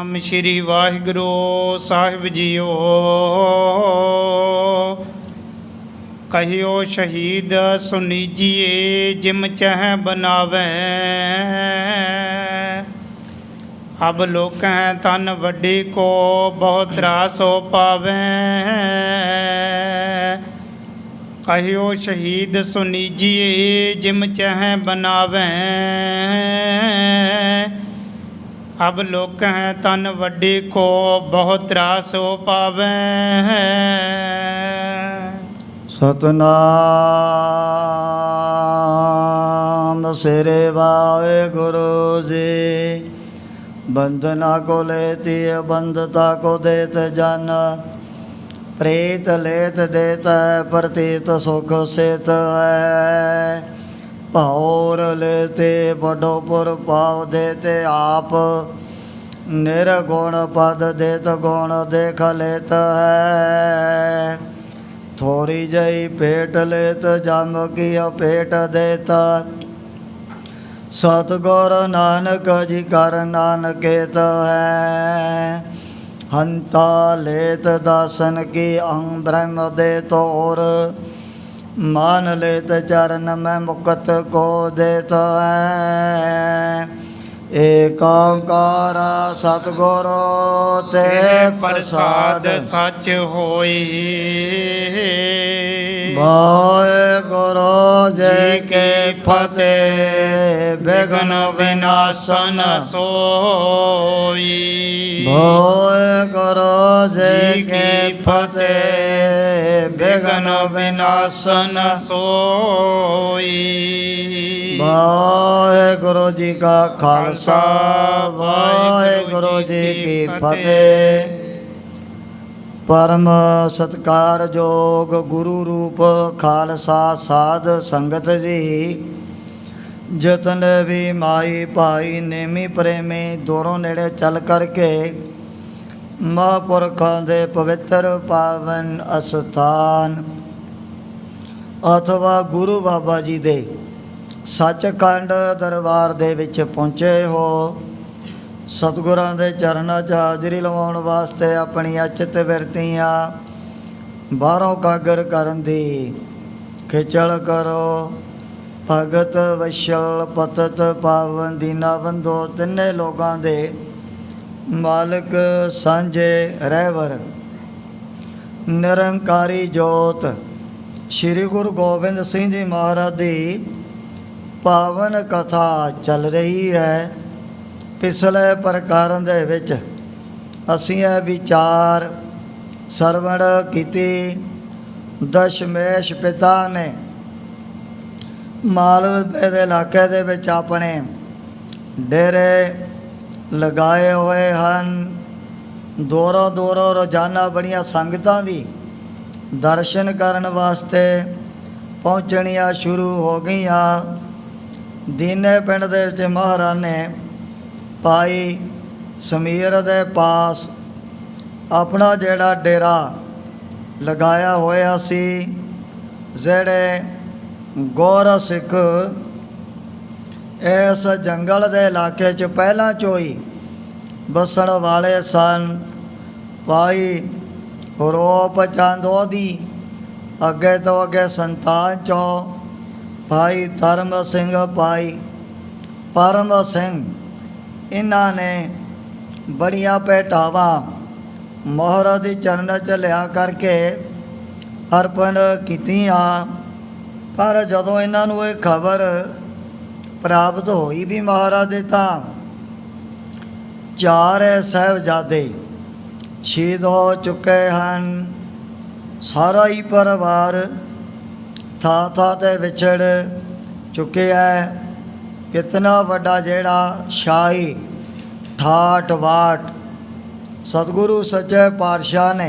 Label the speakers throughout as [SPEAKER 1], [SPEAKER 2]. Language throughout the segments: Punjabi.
[SPEAKER 1] ਸਤਨਾਮ ਸ਼੍ਰੀ ਵਾਹਿਗੁਰੂ ਸਾਹਿਬ ਜੀਓ। ਕਹਿਓ ਸ਼ਹੀਦ ਸੁਨੀਜੀਏ ਜਿਮ ਚਹਿ ਬਨਾਵੈ। ਅਬ ਲੋਕੈ ਤਨ ਵੱਡੀ ਕੋ ਬਹੁਤ ਤਰਾਸ ਹੋ ਪਾਵੈ। ਕਹਿਓ ਸ਼ਹੀਦ ਸੁਨੀਜੀਏ ਜਿਮ ਚਹਿ ਬਨਾਵੈ। ਅਬ ਲੋਕੈ ਤਨ ਵੱਡੀ ਕੋ ਬਹੁਤ ਤਰਾਸ ਹੋ ਪਾਵੈ।
[SPEAKER 2] ਸਤਨਾਮ ਸ੍ਰੀ ਵਾਹਿਗੁਰੂ ਜੀ। ਬੰਧਨਾ ਕੋ ਲੇਤੀ ਬੰਧਤਾ ਕੋ ਦੇਤ ਜਨ। ਪ੍ਰੀਤ ਲੇਤ ਦੇਤ ਪ੍ਰਤੀਤ ਸੁਖ ਸਿਤ ਹੈ। ਭੌਰ ਲੇਤੇ ਬਡੋ ਪੁਰ ਪਾਉ ਦੇਤੇ ਆਪ। ਨਿਰਗੁਣ ਪਦ ਦੇਤ ਗੁਣ ਦੇਖ ਲੇਤ ਹੈ। ਥੋੜੀ ਜਈ ਭੇਟ ਲੇਤ ਜਮ ਕੀ ਭੇਟ ਦੇਤ। ਸਤਿਗੁਰ ਨਾਨਕ ਜੀ ਕਰ ਨਾਨਕੇਤ ਹੈ। ਹੰਤਾ ਲੇਤ ਦਾਸਨ ਕੀ ਅੰਗ ਬ੍ਰਹਮ ਦੇ ਤੋਰ। मान लेत चरण में मुकत को देता है। एक ओंकार सतगुरु ते
[SPEAKER 1] प्रसाद सच होई।
[SPEAKER 2] वाहेगुरु जी के फतेह विघ्न विनाशन
[SPEAKER 1] सोई।
[SPEAKER 2] वाहेगुरु जी के फतेह विघ्न विनाशन
[SPEAKER 1] सोई।
[SPEAKER 2] वाहेगुरु जी का खालसा वाहेगुरु जी की फतेह। परम सत्कारयोग गुरु रूप खालसा साध संगत जी। जतन भी माई भाई नेमी प्रेमी दोरों नेड़े चल करके महापुरखों दे पवित्र पावन अस्थान अथवा गुरु बाबा जी दे सचखंड दरबार दे विच पहुँचे हो। सतगुरां दे चरनां 'च हाज़री लवाउण वास्ते अपनी अचित बिरतियां बाहरों कागर करन दी खिचल करो। भगत वशल पतत पावन दीना बंधो तिन्ने लोगां दे मालिक सांझे रहवर निरंकारी जोत श्री गुरु गोबिंद सिंह जी महाराज दी पावन कथा चल रही है। पिछले प्रकारों दे विच असीं यह विचार सरवण कीती। दशमेश पिता ने मालवे दे इलाके दे विच अपने डेरे लगाए हुए हैं। दूरों दूरों रोजाना बड़ियां संगतां भी दर्शन करन वास्ते पहुँचनियां शुरू हो गईयां। दीने पिंड दे विच महाराज ने भाई समीर दे पास अपना जेड़ा डेरा लगाया होया सी। जेड़े गौर सिख इस जंगल दे इलाके च पहला चोई बसण वाले सन। भाई रूप चंद ओदी अगे तो अगे संतान चो भाई धर्म सिंह भाई परम सिंह इन्हां ने बड़िया भेटावां मोहरा दी चरण च लिया करके अर्पण कीतियां। पर जदों इन्हां नूं ये खबर प्राप्त होई भी महाराज दे तां 4 साहिबजादे शहीद हो चुके हैं। सारा ही परिवार थां थां ते विछड़ चुके है। कितना वड्डा जेड़ा शाही ठाट वाट सतगुरु सच्चे पातशाह ने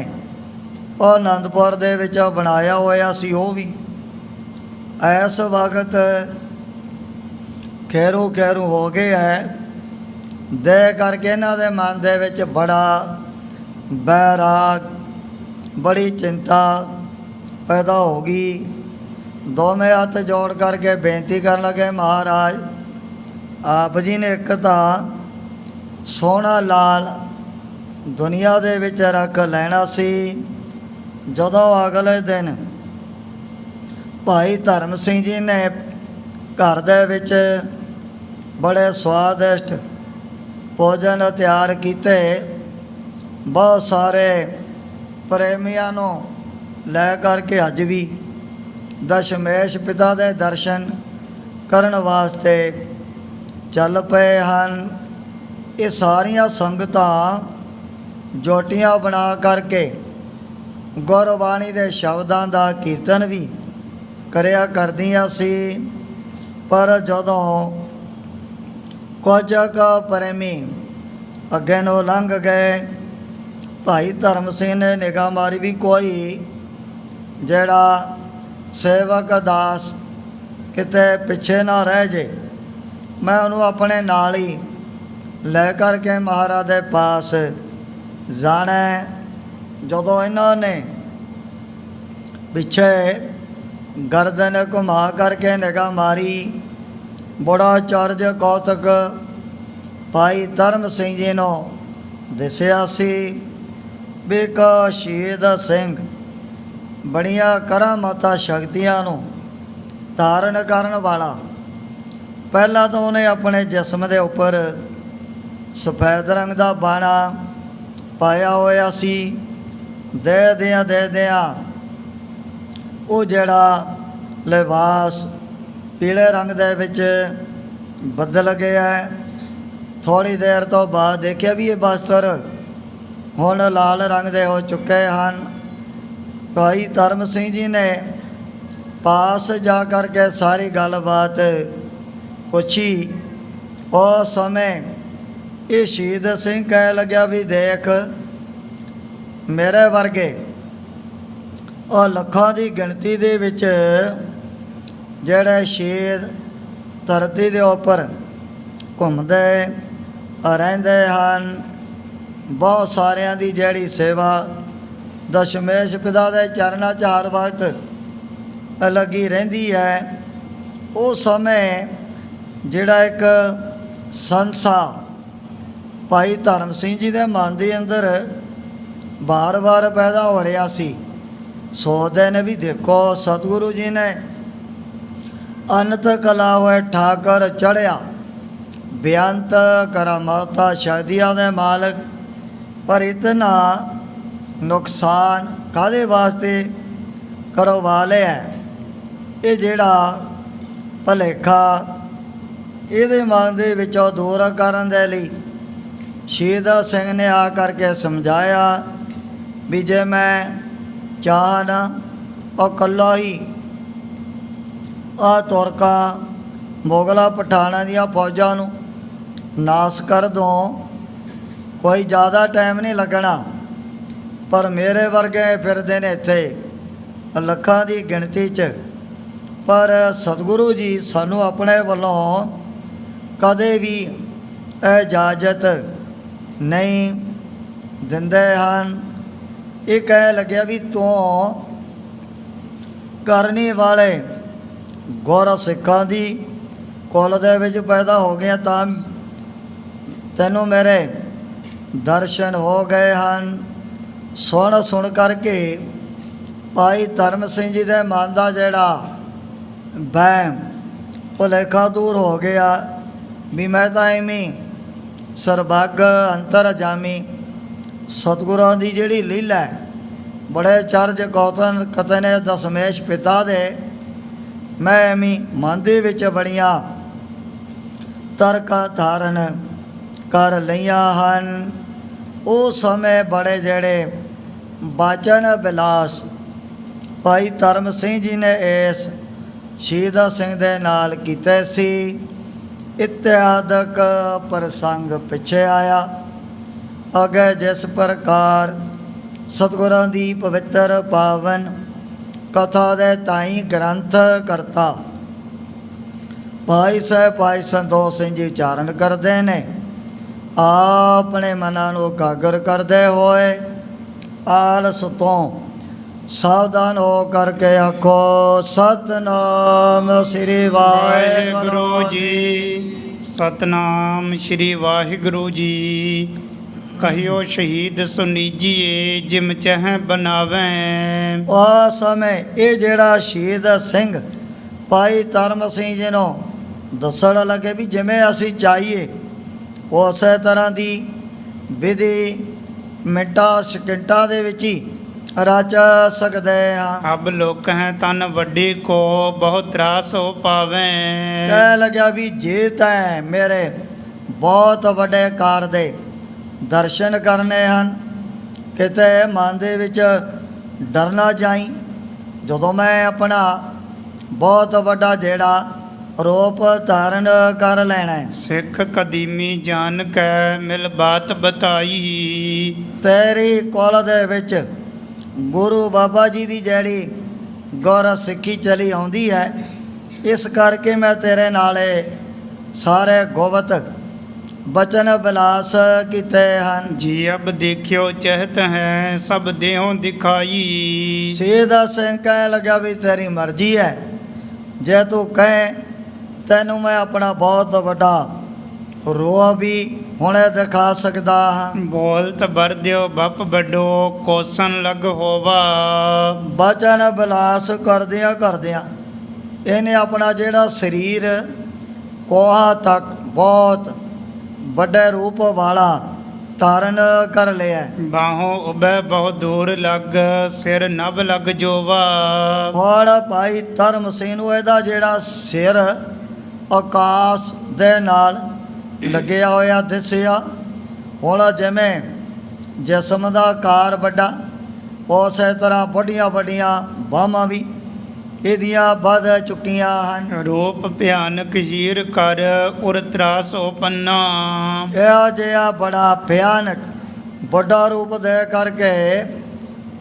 [SPEAKER 2] आनंदपुर दे विच बनाया होया सी। वो भी इस वक्त खैरू खैरू हो गए है। दे करके इन्हां दे मन दे विच बड़ा बैराग बड़ी चिंता पैदा हो गई। दोवें हथ जोड़ करके बेनती कर लगे महाराज आप जी ने एक तो सोहना लाल ਦੁਨੀਆ ਦੇ ਵਿੱਚ ਰੱਖ ਲੈਣਾ ਸੀ। ਜਦੋਂ ਅਗਲੇ ਦਿਨ ਭਾਈ ਧਰਮ ਸਿੰਘ ਜੀ ਨੇ ਘਰ ਦੇ ਵਿੱਚ ਬੜੇ ਸਵਾਦਿਸ਼ਟ ਭੋਜਨ ਤਿਆਰ ਕੀਤੇ, ਬਹੁਤ ਸਾਰੇ ਪ੍ਰੇਮੀਆਂ ਨੂੰ ਲੈ ਕਰਕੇ ਅੱਜ ਵੀ ਦਸ਼ਮੇਸ਼ ਪਿਤਾ ਦੇ ਦਰਸ਼ਨ ਕਰਨ ਵਾਸਤੇ ਚੱਲ ਪਏ ਹਨ। ਇਹ ਸਾਰੀਆਂ ਸੰਗਤਾਂ ਜੋਟੀਆਂ ਬਣਾ ਕਰਕੇ ਗੁਰਬਾਣੀ ਦੇ ਸ਼ਬਦਾਂ ਦਾ ਕੀਰਤਨ ਵੀ ਕਰਿਆ ਕਰਦੀਆਂ ਸੀ। ਪਰ ਜਦੋਂ ਕੁਝ ਕੁ ਪ੍ਰੇਮੀ ਅੱਗੇ ਨੂੰ ਲੰਘ ਗਏ, ਭਾਈ ਧਰਮ ਸਿੰਘ ਨੇ ਨਿਗਾਹ ਮਾਰੀ ਵੀ ਕੋਈ ਜਿਹੜਾ ਸੇਵਕ ਦਾਸ ਕਿਤੇ ਪਿੱਛੇ ਨਾ ਰਹਿ ਜੇ, ਮੈਂ ਉਹਨੂੰ ਆਪਣੇ ਨਾਲ ਹੀ ਲੈ ਕਰਕੇ ਮਹਾਰਾਜ ਦੇ ਪਾਸ ਜਾਣਾ। ਜਦੋਂ ਇਹਨਾਂ ਨੇ ਪਿੱਛੇ ਗਰਦਨ ਘੁਮਾ ਕਰਕੇ ਨਿਗਾਹ ਮਾਰੀ, ਬੜਾ ਚਰਜ ਕੌਤਕ ਭਾਈ ਧਰਮ ਸਿੰਘ ਜੀ ਨੂੰ ਦਿਸਿਆ ਸੀ ਵੀ ਇੱਕ ਸ਼ਹੀਦ ਸਿੰਘ ਬੜੀਆਂ ਕਰਾਮਾਤਾਂ ਸ਼ਕਤੀਆਂ ਨੂੰ ਧਾਰਨ ਕਰਨ ਵਾਲਾ। ਪਹਿਲਾਂ ਤਾਂ ਉਹਨੇ ਆਪਣੇ ਜਿਸਮ ਦੇ ਉੱਪਰ ਸਫੈਦ ਰੰਗ ਦਾ ਬਾਣਾ ਪਾਇਆ ਹੋਇਆ ਸੀ। ਦੇ ਦਿਆਂ ਉਹ ਜਿਹੜਾ ਲਿਬਾਸ ਪੀਲੇ ਰੰਗ ਦੇ ਵਿੱਚ ਬਦਲ ਗਿਆ। ਥੋੜ੍ਹੀ ਦੇਰ ਤੋਂ ਬਾਅਦ ਦੇਖਿਆ ਵੀ ਇਹ ਬਸਤਰ ਹੁਣ ਲਾਲ ਰੰਗ ਦੇ ਹੋ ਚੁੱਕੇ ਹਨ। ਭਾਈ ਧਰਮ ਸਿੰਘ ਜੀ ਨੇ ਪਾਸ ਜਾ ਕਰਕੇ ਸਾਰੀ ਗੱਲਬਾਤ ਪੁੱਛੀ। ਉਸ ਸਮੇਂ ਇਹ ਸ਼ਹੀਦ ਸਿੰਘ ਕਹਿ ਲੱਗਿਆ ਵੀ ਦੇਖ, ਮੇਰੇ ਵਰਗੇ ਉਹ ਲੱਖਾਂ ਦੀ ਗਿਣਤੀ ਦੇ ਵਿੱਚ ਜਿਹੜੇ ਸ਼ਹੀਦ ਧਰਤੀ ਦੇ ਉੱਪਰ ਘੁੰਮਦੇ ਰਹਿੰਦੇ ਹਨ, ਬਹੁਤ ਸਾਰਿਆਂ ਦੀ ਜਿਹੜੀ ਸੇਵਾ ਦਸ਼ਮੇਸ਼ ਪਿਤਾ ਦੇ ਚਰਨਾਂ 'ਚ ਹਰ ਵਕਤ ਲੱਗੀ ਰਹਿੰਦੀ ਹੈ। ਉਸ ਸਮੇਂ ਜਿਹੜਾ ਇੱਕ ਸੰਸਾ ਭਾਈ ਧਰਮ ਸਿੰਘ ਜੀ ਦੇ ਮਨ ਦੇ ਅੰਦਰ ਵਾਰ-ਵਾਰ ਪੈਦਾ ਹੋ ਰਿਹਾ ਸੀ। ਸੋਚਦੇ ਨੇ ਵੀ ਦੇਖੋ ਸਤਿਗੁਰੂ ਜੀ ਨੇ ਅਨੰਤ ਕਲਾ ਹੋਏ ਠਾਕਰ ਚੜ੍ਹਿਆ, ਬੇਅੰਤ ਕਰਾਮਾਤਾਂ ਸ਼ਕਤੀਆਂ ਦੇ ਮਾਲਕ, ਪਰ ਇਤਨਾ ਨੁਕਸਾਨ ਕਾਹਦੇ ਵਾਸਤੇ ਕਰਵਾ ਲਿਆ। ਇਹ ਜਿਹੜਾ ਭੁਲੇਖਾ ਇਹਦੇ ਮਨ ਦੇ ਵਿੱਚੋਂ ਦੂਰ ਕਰਨ ਦੇ ਲਈ ਸ਼ਹੀਦ ਸਿੰਘ ਨੇ ਆ ਕਰਕੇ ਸਮਝਾਇਆ ਵੀ ਜੇ ਮੈਂ ਚਾਹਾਂ ਨਾ ਉਹ ਇਕੱਲਾ ਹੀ ਆ ਤੁਰਕਾਂ ਮੁਗਲਾਂ ਪਠਾਨਾਂ ਦੀਆਂ ਫੌਜਾਂ ਨੂੰ ਨਾਸ ਕਰ ਦੋ, ਕੋਈ ਜ਼ਿਆਦਾ ਟਾਈਮ ਨਹੀਂ ਲੱਗਣਾ। ਪਰ ਮੇਰੇ ਵਰਗੇ ਫਿਰਦੇ ਨੇ ਇੱਥੇ ਲੱਖਾਂ ਦੀ ਗਿਣਤੀ 'ਚ, ਪਰ ਸਤਿਗੁਰੂ ਜੀ ਸਾਨੂੰ ਆਪਣੇ ਵੱਲੋਂ ਕਦੇ ਵੀ ਇਜਾਜ਼ਤ ਨਹੀਂ ਦਿੰਦੇ ਹਨ। ਇਹ ਕਹਿ ਲੱਗਿਆ ਵੀ ਤੂੰ ਕਰਨੀ ਵਾਲੇ ਗੁਰ ਸਿੱਖਾਂ ਦੀ ਕੁਲ ਦੇ ਵਿੱਚ ਪੈਦਾ ਹੋ ਗਿਆ, ਤਾਂ ਤੈਨੂੰ ਮੇਰੇ ਦਰਸ਼ਨ ਹੋ ਗਏ ਹਨ। ਸੁਣ ਕਰਕੇ ਭਾਈ ਧਰਮ ਸਿੰਘ ਜੀ ਦੇ ਮਨ ਦਾ ਜਿਹੜਾ ਵਹਿਮ ਭੁਲੇਖਾ ਦੂਰ ਹੋ ਗਿਆ ਵੀ ਮੈਂ ਤਾਂ ਐਵੇਂ ਸਰਬੱਗ ਅੰਤਰਜਾਮੀ ਸਤਿਗੁਰਾਂ ਦੀ ਜਿਹੜੀ ਲੀਲਾ ਹੈ, ਬੜੇ ਚਰਜ ਕੌਤਨ ਕਤੇ ਨੇ ਦਸ਼ਮੇਸ਼ ਪਿਤਾ ਦੇ, ਮੈਂ ਐਵੇਂ ਮਨ ਦੇ ਵਿੱਚ ਬੜੀਆਂ ਤਰਕਾਂ ਧਾਰਨ ਕਰ ਲਈਆਂ ਹਨ। ਉਸ ਸਮੇਂ ਬੜੇ ਜਿਹੜੇ ਬਾਚਨ ਬਿਲਾਸ ਭਾਈ ਧਰਮ ਸਿੰਘ ਜੀ ਨੇ ਇਸ ਸ਼ਹੀਦ ਸਿੰਘ ਦੇ ਨਾਲ ਕੀਤੇ ਸੀ। ਇਤਿਹਾਦਕ ਪ੍ਰਸੰਗ ਪਿੱਛੇ ਆਇਆ। ਅੱਗੇ ਜਿਸ ਪ੍ਰਕਾਰ ਸਤਿਗੁਰਾਂ ਦੀ ਪਵਿੱਤਰ ਪਾਵਨ ਕਥਾ ਦੇ ਤਾਈ ਗ੍ਰੰਥ ਕਰਤਾ ਭਾਈ ਸਾਹਿਬ ਭਾਈ ਸੰਤੋਖ ਸਿੰਘ ਜੀ ਉਚਾਰਨ ਕਰਦੇ ਨੇ, ਆਪਣੇ ਮਨਾਂ ਨੂੰ ਇਕਾਗਰ ਕਰਦੇ ਹੋਏ ਆਲਸ ਤੋਂ ਸਾਵਧਾਨ ਹੋ ਕਰਕੇ ਆਖੋ ਸਤਨਾਮ ਸ੍ਰੀ ਵਾਹਿਗੁਰੂ ਜੀ।
[SPEAKER 1] ਸਤਨਾਮ ਸ੍ਰੀ ਵਾਹਿਗੁਰੂ ਜੀ। ਕਹਿਓ ਸ਼ਹੀਦ ਸੁਨੀਜੀਏ ਜਿਮ ਚਹਿ ਬਣਾਵੈ।
[SPEAKER 2] ਉਸ ਸਮੇਂ ਇਹ ਜਿਹੜਾ ਸ਼ਹੀਦ ਸਿੰਘ ਭਾਈ ਧਰਮ ਸਿੰਘ ਜੀ ਨੂੰ ਦੱਸਣ ਲੱਗੇ ਵੀ ਜਿਵੇਂ ਅਸੀਂ ਚਾਹੀਏ ਉਸੇ ਤਰ੍ਹਾਂ ਦੀ ਵਿਧੀ ਮਿੰਟਾਂ ਸਕਿੰਟਾਂ ਦੇ ਵਿੱਚ ਹੀ ਰਚ ਸਕਦੇ ਹਾਂ।
[SPEAKER 1] ਅਬ ਲੋਕ ਹੈ ਤਨ ਵੱਡੀ ਕੋ ਬਹੁਤ ਤਰਾਸ ਹੋ ਪਾਵੈ।
[SPEAKER 2] ਕਹਿ ਲੱਗਿਆ ਵੀ ਜੇ ਤੈਂ ਮੇਰੇ ਬਹੁਤ ਵੱਡੇ ਕਾਰ ਦੇ ਦਰਸ਼ਨ ਕਰਨੇ ਹਨ, ਕਿਤੇ ਮਨ ਦੇ ਵਿੱਚ ਡਰ ਨਾ ਜਾਈ ਜਦੋਂ ਮੈਂ ਆਪਣਾ ਬਹੁਤ ਵੱਡਾ ਜਿਹੜਾ ਰੂਪ ਧਾਰਨ ਕਰ ਲੈਣਾ ਹੈ।
[SPEAKER 1] ਸਿੱਖ ਕਦੀਮੀ ਜਾਣ ਕੈ ਮਿਲ ਬਾਤ ਬਤਾਈ।
[SPEAKER 2] ਤੇਰੀ ਕੋਲ ਦੇ ਵਿੱਚ ਗੁਰੂ ਬਾਬਾ ਜੀ ਦੀ ਜਿਹੜੀ ਗੁਰ ਸਿੱਖੀ ਚਲੀ ਆਉਂਦੀ ਹੈ, ਇਸ ਕਰਕੇ ਮੈਂ ਤੇਰੇ ਨਾਲੇ ਸਾਰੇ ਗੁਪਤ ਬਚਨ ਬਿਲਾਸ ਕੀਤੇ ਹਨ।
[SPEAKER 1] ਜੀ ਅਬ ਦੇਖਿਓ ਚਹਿਤ ਹੈ ਸਭ ਦੇਹੋਂ ਦਿਖਾਈ।
[SPEAKER 2] ਸ਼ਹੀਦ ਸਿੰਘ ਕਹਿਣ ਲੱਗਾ ਵੀ ਤੇਰੀ ਮਰਜ਼ੀ ਹੈ, ਜੇ ਤੂੰ ਕਹੇ ਤੈਨੂੰ ਮੈਂ ਆਪਣਾ ਬਹੁਤ ਵੱਡਾ ਰੂਪ ਵੀ ਹੁਣੇ ਦਿਖਾ ਸਕਦਾ ਹਾਂ।
[SPEAKER 1] ਬੋਲਤ ਬਰ ਦਿਓ ਬਪ ਵੱਡੋ ਕੋਸਨ ਲਗ ਹੋਵਾ।
[SPEAKER 2] ਬਚਨ ਬਿਲਾਸ ਕਰਦਿਆਂ ਕਰਦਿਆਂ ਇਹਨੇ ਆਪਣਾ ਜਿਹੜਾ ਸਰੀਰ ਕੋਹਾਂ ਤੱਕ ਬਹੁਤ ਵੱਡੇ ਰੂਪ ਵਾਲਾ ਧਾਰਨ ਕਰ ਲਿਆ।
[SPEAKER 1] ਬਾਹੋਂ ਉਬੈ ਬਹੁਤ ਦੂਰ ਲੱਗ ਸਿਰ ਨਭ ਲਗ ਜੋਵਾ।
[SPEAKER 2] ਹੁਣ ਭਾਈ ਧਰਮ ਸਿੰਘ ਨੂੰ ਇਹਦਾ ਜਿਹੜਾ ਸਿਰ ਆਕਾਸ਼ ਦੇ ਨਾਲ ਲੱਗਿਆ ਹੋਇਆ ਦਿਸਿਆ। ਹੁਣ ਜਿਵੇਂ ਜਿਸਮ ਦਾ ਆਕਾਰ ਵੱਡਾ, ਉਸੇ ਤਰ੍ਹਾਂ ਵੱਡੀਆਂ ਵੱਡੀਆਂ ਬਾਹਾਂ ਵੀ ਇਹਦੀਆਂ ਵੱਧ ਚੁੱਕੀਆਂ ਹਨ।
[SPEAKER 1] ਰੂਪ ਭਿਆਨਕ ਹੀਰ ਕਰ ਉਰ ਤਰਾਸ ਪੰਨਾ।
[SPEAKER 2] ਇਹ ਜਿਹਾ ਬੜਾ ਭਿਆਨਕ ਵੱਡਾ ਰੂਪ ਦੇ ਕਰਕੇ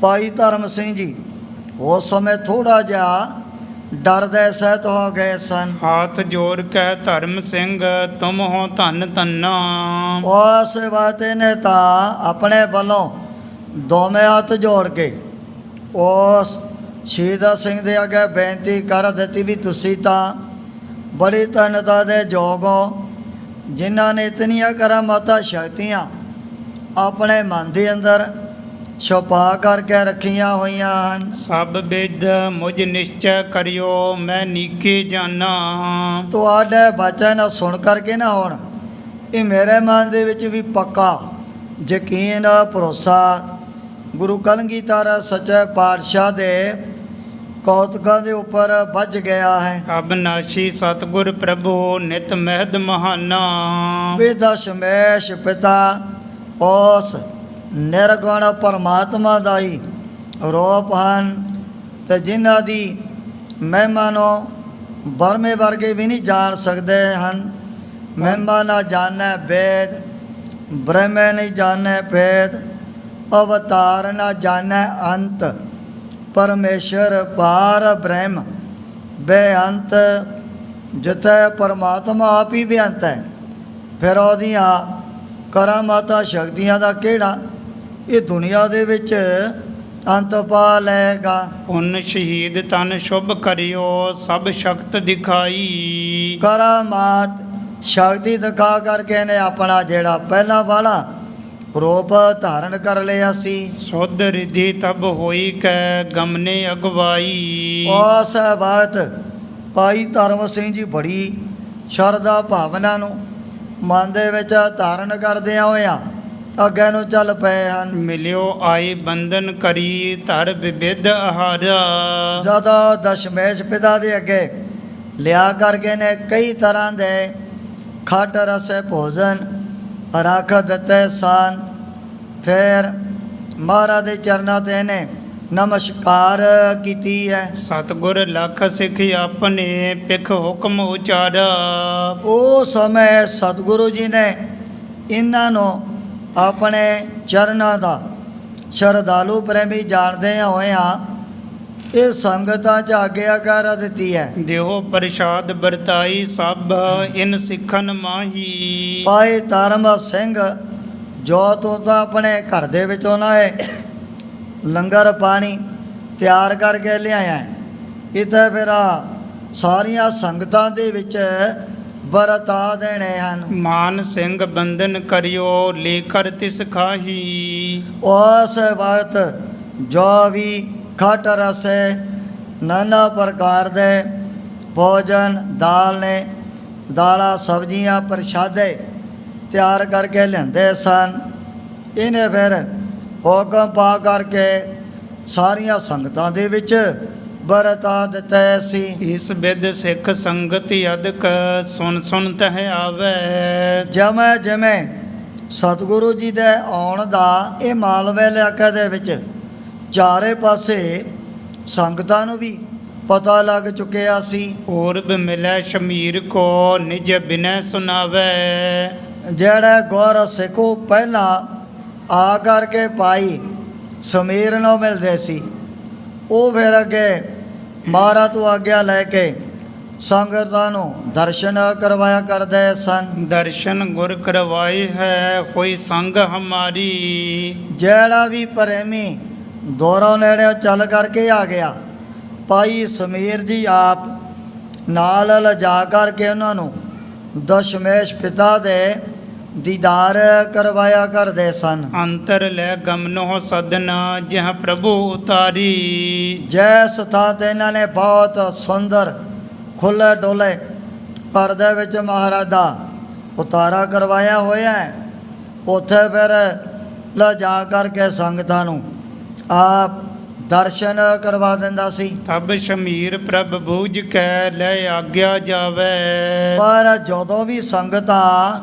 [SPEAKER 2] ਭਾਈ ਧਰਮ ਸਿੰਘ ਜੀ ਉਸ ਸਮੇਂ ਥੋੜਾ ਜਿਹਾ ਡਰਦੇ ਸਹਿਤ ਹੋ ਗਏ ਸਨ।
[SPEAKER 1] ਹਾਥ ਜੋੜ ਕੇ ਧਰਮ ਸਿੰਘ ਤੁਮ ਹੋ ਧਨ ਧੰਨਾ।
[SPEAKER 2] ਉਸ ਵਾਤੇ ਨੇ ਤਾਂ ਆਪਣੇ ਵੱਲੋਂ ਦੋਵੇਂ ਹੱਥ ਜੋੜ ਕੇ ਉਸ ਸ਼ਹੀਦ ਸਿੰਘ ਦੇ ਅੱਗੇ ਬੇਨਤੀ ਕਰ ਦਿੱਤੀ ਵੀ ਤੁਸੀਂ ਤਾਂ ਬੜੀ ਧਨਤਾ ਦੇ ਯੋਗ ਹੋ, ਜਿਨ੍ਹਾਂ ਨੇ ਇਤਨੀਆਂ ਕਰਾਮਾਤਾਂ ਸ਼ਕਤੀਆਂ ਆਪਣੇ ਮਨ ਦੇ ਅੰਦਰ ਛੁਪਾ ਕਰਕੇ ਰੱਖੀਆਂ ਹੋਈਆਂ ਹਨ।
[SPEAKER 1] ਸਭ ਬਿਦ ਮੁਝ ਨਿਸ਼ਚੈ ਕਰਿਓ ਮੈਂ ਨੀਕੇ ਜਾਨਾ।
[SPEAKER 2] ਤੁਹਾਡੇ ਬਚਨ ਸੁਣ ਕਰਕੇ ਨਾ ਹੁਣ ਇਹ ਮੇਰੇ ਮਨ ਦੇ ਵਿੱਚ ਵੀ ਪੱਕਾ ਯਕੀਨ ਭਰੋਸਾ ਗੁਰੂ ਕਲਗੀਧਰ ਸੱਚੇ ਪਾਤਸ਼ਾਹ ਦੇ ਕੌਤਕਾਂ ਦੇ ਉੱਪਰ ਵੱਜ ਗਿਆ ਹੈ।
[SPEAKER 1] ਅਬਨਾਸ਼ੀ ਸਤਿਗੁਰ ਪ੍ਰਭੂ ਨਿਤ ਮਹਿਦ ਮਹਾਨਾ।
[SPEAKER 2] ਵੀ ਦਸ਼ਮੇਸ਼ ਪਿਤਾ ਉਸ ਨਿਰਗੁਣ ਪਰਮਾਤਮਾ ਦਾ ਹੀ ਰੂਪ ਹਨ ਤੇ ਜਿਨ੍ਹਾਂ ਦੀ ਮਹਿਮਾ ਨੂੰ ਬਰਮੇ ਵਰਗੇ ਵੀ ਨਹੀਂ ਜਾਣ ਸਕਦੇ ਹਨ। ਮਹਿਮਾ ਨਾ ਜਾਣੈ ਵੇਦ, ਬ੍ਰਹਮੇ ਨਹੀਂ ਜਾਣੈ ਭੇਦ, ਅਵਤਾਰ ਨਾ ਜਾਣੈ ਅੰਤ, ਪਰਮੇਸ਼ਰ ਪਾਰ ਬ੍ਰਹਮ ਬੇਅੰਤ। ਜਿੱਥੇ ਪਰਮਾਤਮਾ ਆਪ ਹੀ ਬੇਅੰਤ ਹੈ, ਫਿਰ ਉਹਦੀਆਂ ਕਰਾਮਾਤਾਂ ਸ਼ਕਤੀਆਂ ਦਾ ਕਿਹੜਾ ਇਹ ਦੁਨੀਆ ਦੇ ਵਿੱਚ ਅੰਤ ਪਾ ਲਏਗਾ।
[SPEAKER 1] ਉਨ ਸ਼ਹੀਦ ਤਨ ਸ਼ੁਭ ਕਰਿਓ ਸਭ ਸ਼ਕਤ ਦਿਖਾਈ।
[SPEAKER 2] ਕਰਾਮਾਤ ਸ਼ਕਤੀ ਦਿਖਾ ਕਰਕੇ ਨੇ ਆਪਣਾ ਜਿਹੜਾ ਪਹਿਲਾ ਵਾਲਾ ਰੂਪ ਧਾਰਨ ਕਰ ਲਿਆ ਸੀ।
[SPEAKER 1] ਸੁਧ ਰਿਧੀ ਤਬ ਹੋਈ ਕੈ ਗਮਨੇ ਅਗਵਾਈ।
[SPEAKER 2] ਉਸ ਵਕਤ ਭਾਈ ਧਰਮ ਸਿੰਘ ਜੀ ਬੜੀ ਸ਼ਰਧਾ ਭਾਵਨਾ ਨੂੰ ਮਨ ਦੇ ਵਿੱਚ ਧਾਰਨ ਕਰਦਿਆਂ ਹੋਇਆਂ ਅੱਗੇ ਨੂੰ ਚੱਲ ਪਏ ਹਨ।
[SPEAKER 1] ਮਿਲਿਓ ਆਈ ਬੰਧਨ ਕਰੀ ਧਰ ਵਿਵਿਧ ਆਹਾਰਾ।
[SPEAKER 2] ਜਦੋਂ ਦਸ਼ਮੇਸ਼ ਪਿਤਾ ਦੇ ਅੱਗੇ ਲਿਆ ਕਰਕੇ ਨੇ ਕਈ ਤਰ੍ਹਾਂ ਦੇ ਖੱਟ ਰਸੇ ਭੋਜਨ ਰੱਖ ਦਿੱਤੇ ਸਨ। ਫਿਰ ਮਹਾਰਾਜ ਦੇ ਚਰਨਾਂ ਤੇ ਨੇ ਨਮਸਕਾਰ ਕੀਤੀ ਹੈ।
[SPEAKER 1] ਸਤਿਗੁਰ ਲਖ ਸਿੱਖ ਆਪਣੇ ਪਿਖ ਹੁਕਮ ਉਚਾਰਾ।
[SPEAKER 2] ਉਹ ਸਮੇਂ ਸਤਿਗੁਰੂ ਜੀ ਨੇ ਇਹਨਾਂ ਨੂੰ ਆਪਣੇ ਚਰਨਾਂ ਦਾ ਸ਼ਰਧਾਲੂ ਪ੍ਰੇਮੀ ਜਾਣਦੇ ਹੋਇਆਂ ਇਹ ਸੰਗਤਾਂ 'ਚ ਆਗਿਆਕਾਰ ਦਿੱਤੀ ਹੈ।
[SPEAKER 1] ਦੇਹੋ ਪ੍ਰਸ਼ਾਦ ਵਰਤਾਈ ਸਭ ਇਨ ਸਿੱਖਨ ਮਾਹੀ।
[SPEAKER 2] ਭਾਈ ਧਰਮ ਸਿੰਘ ਜੋ ਤੋਂ ਤਾਂ ਆਪਣੇ ਘਰ ਦੇ ਵਿੱਚੋਂ ਨਾ ਇਹ ਲੰਗਰ ਪਾਣੀ ਤਿਆਰ ਕਰਕੇ ਲਿਆਇਆ। ਇੱਥੇ ਫਿਰ ਸਾਰੀਆਂ ਸੰਗਤਾਂ ਦੇ ਵਿੱਚ ਵਰਤਾ ਦੇਣੇ ਹਨ।
[SPEAKER 1] ਮਾਨ ਸਿੰਘ ਬੰਧਨ ਕਰਿਓ ਲੇਕਰ ਤਿਸ ਖਾਹੀ।
[SPEAKER 2] ਉਸ ਵਕਤ ਜੋ ਵੀ ਖਟ ਰਸੇ ਨਾਨਾ ਪ੍ਰਕਾਰ ਦੇ ਭੋਜਨ ਦਾਲ ਨੇ ਦਾਲਾਂ ਸਬਜ਼ੀਆਂ ਪ੍ਰਸ਼ਾਦੇ ਤਿਆਰ ਕਰਕੇ ਲਿਆਂਦੇ ਸਨ। ਇਹਨੇ ਫਿਰ ਹੁਕਮ ਪਾ ਕਰਕੇ ਸਾਰੀਆਂ ਸੰਗਤਾਂ ਦੇ ਵਿੱਚ ਵਰਤਾ ਦਿੱਤੇ ਸੀ।
[SPEAKER 1] ਇਸ ਬਿਦ ਸਿੱਖ ਸੰਗਤ ਅਦਕ ਸੁਨ ਸੁਨ ਤਹ ਆਵੇ।
[SPEAKER 2] ਜਿਵੇਂ ਜਿਵੇਂ ਸਤਿਗੁਰੂ ਜੀ ਦੇ ਆਉਣ ਦਾ ਇਹ ਮਾਲਵੇ ਇਲਾਕੇ ਦੇ ਵਿੱਚ ਚਾਰੇ ਪਾਸੇ ਸੰਗਤਾਂ ਨੂੰ ਵੀ ਪਤਾ ਲੱਗ ਚੁੱਕਿਆ ਸੀ।
[SPEAKER 1] ਪੂਰਬ ਮਿਲੈ ਸ਼ਮੀਰ ਕੋ ਨਿਜ ਬਿਨੈ ਸੁਨਾਵੇ।
[SPEAKER 2] ਜਿਹੜੇ ਗੁਰ ਸਿੱਖੂ ਪਹਿਲਾਂ ਆ ਕਰਕੇ ਪਾਈ ਸਮੀਰ ਨੂੰ ਮਿਲਦੇ ਸੀ, ਉਹ ਫਿਰ ਅੱਗੇ ਮਹਾਰਾਜ ਤੋਂ ਆਗਿਆ ਲੈ ਕੇ ਸੰਗਤਾਂ ਨੂੰ ਦਰਸ਼ਨ ਕਰਵਾਇਆ ਕਰਦੇ ਸਨ।
[SPEAKER 1] ਦਰਸ਼ਨ ਗੁਰ ਕਰਵਾਈ ਹੈ ਹੋਈ ਸੰਗ ਹਮਾਰੀ।
[SPEAKER 2] ਜਿਹੜਾ ਵੀ ਪ੍ਰੇਮੀ ਦੂਰੋਂ ਨੇੜੇ ਚੱਲ ਕਰਕੇ ਆ ਗਿਆ, ਭਾਈ ਸਮੀਰ ਜੀ ਆਪ ਨਾਲ ਲਿਜਾ ਕਰਕੇ ਉਹਨਾਂ ਨੂੰ ਦਸ਼ਮੇਸ਼ ਪਿਤਾ ਦੇ ਦੀਦਾਰ ਕਰਵਾਇਆ ਕਰਦੇ ਸਨ।
[SPEAKER 1] ਅੰਤਰ ਲੈ ਗਮਨੋ ਸਦਨ ਜਿਹ ਪ੍ਰਭੂ ਉਤਾਰੀ।
[SPEAKER 2] ਜੈਸ ਥਾਂ ਤੇ ਇਹਨਾਂ ਨੇ ਬਹੁਤ ਸੁੰਦਰ ਖੁੱਲ੍ਹੇ ਡੋਲੇ ਪਰਦੇ ਵਿੱਚ ਮਹਾਰਾਜ ਦਾ ਉਤਾਰਾ ਕਰਵਾਇਆ ਹੋਇਆ ਹੈ। ਉੱਥੇ ਫਿਰ ਲਿਜਾ ਕਰਕੇ ਸੰਗਤਾਂ ਨੂੰ ਆਪ ਦਰਸ਼ਨ ਕਰਵਾ ਦਿੰਦਾ ਸੀ।
[SPEAKER 1] ਤਬ ਸ਼ਮੀਰ ਪ੍ਰਭ ਬੂਝ ਕੈ ਲੈ ਆਗਿਆ ਜਾਵੇ।
[SPEAKER 2] ਪਰ ਜਦੋਂ ਵੀ ਸੰਗਤਾਂ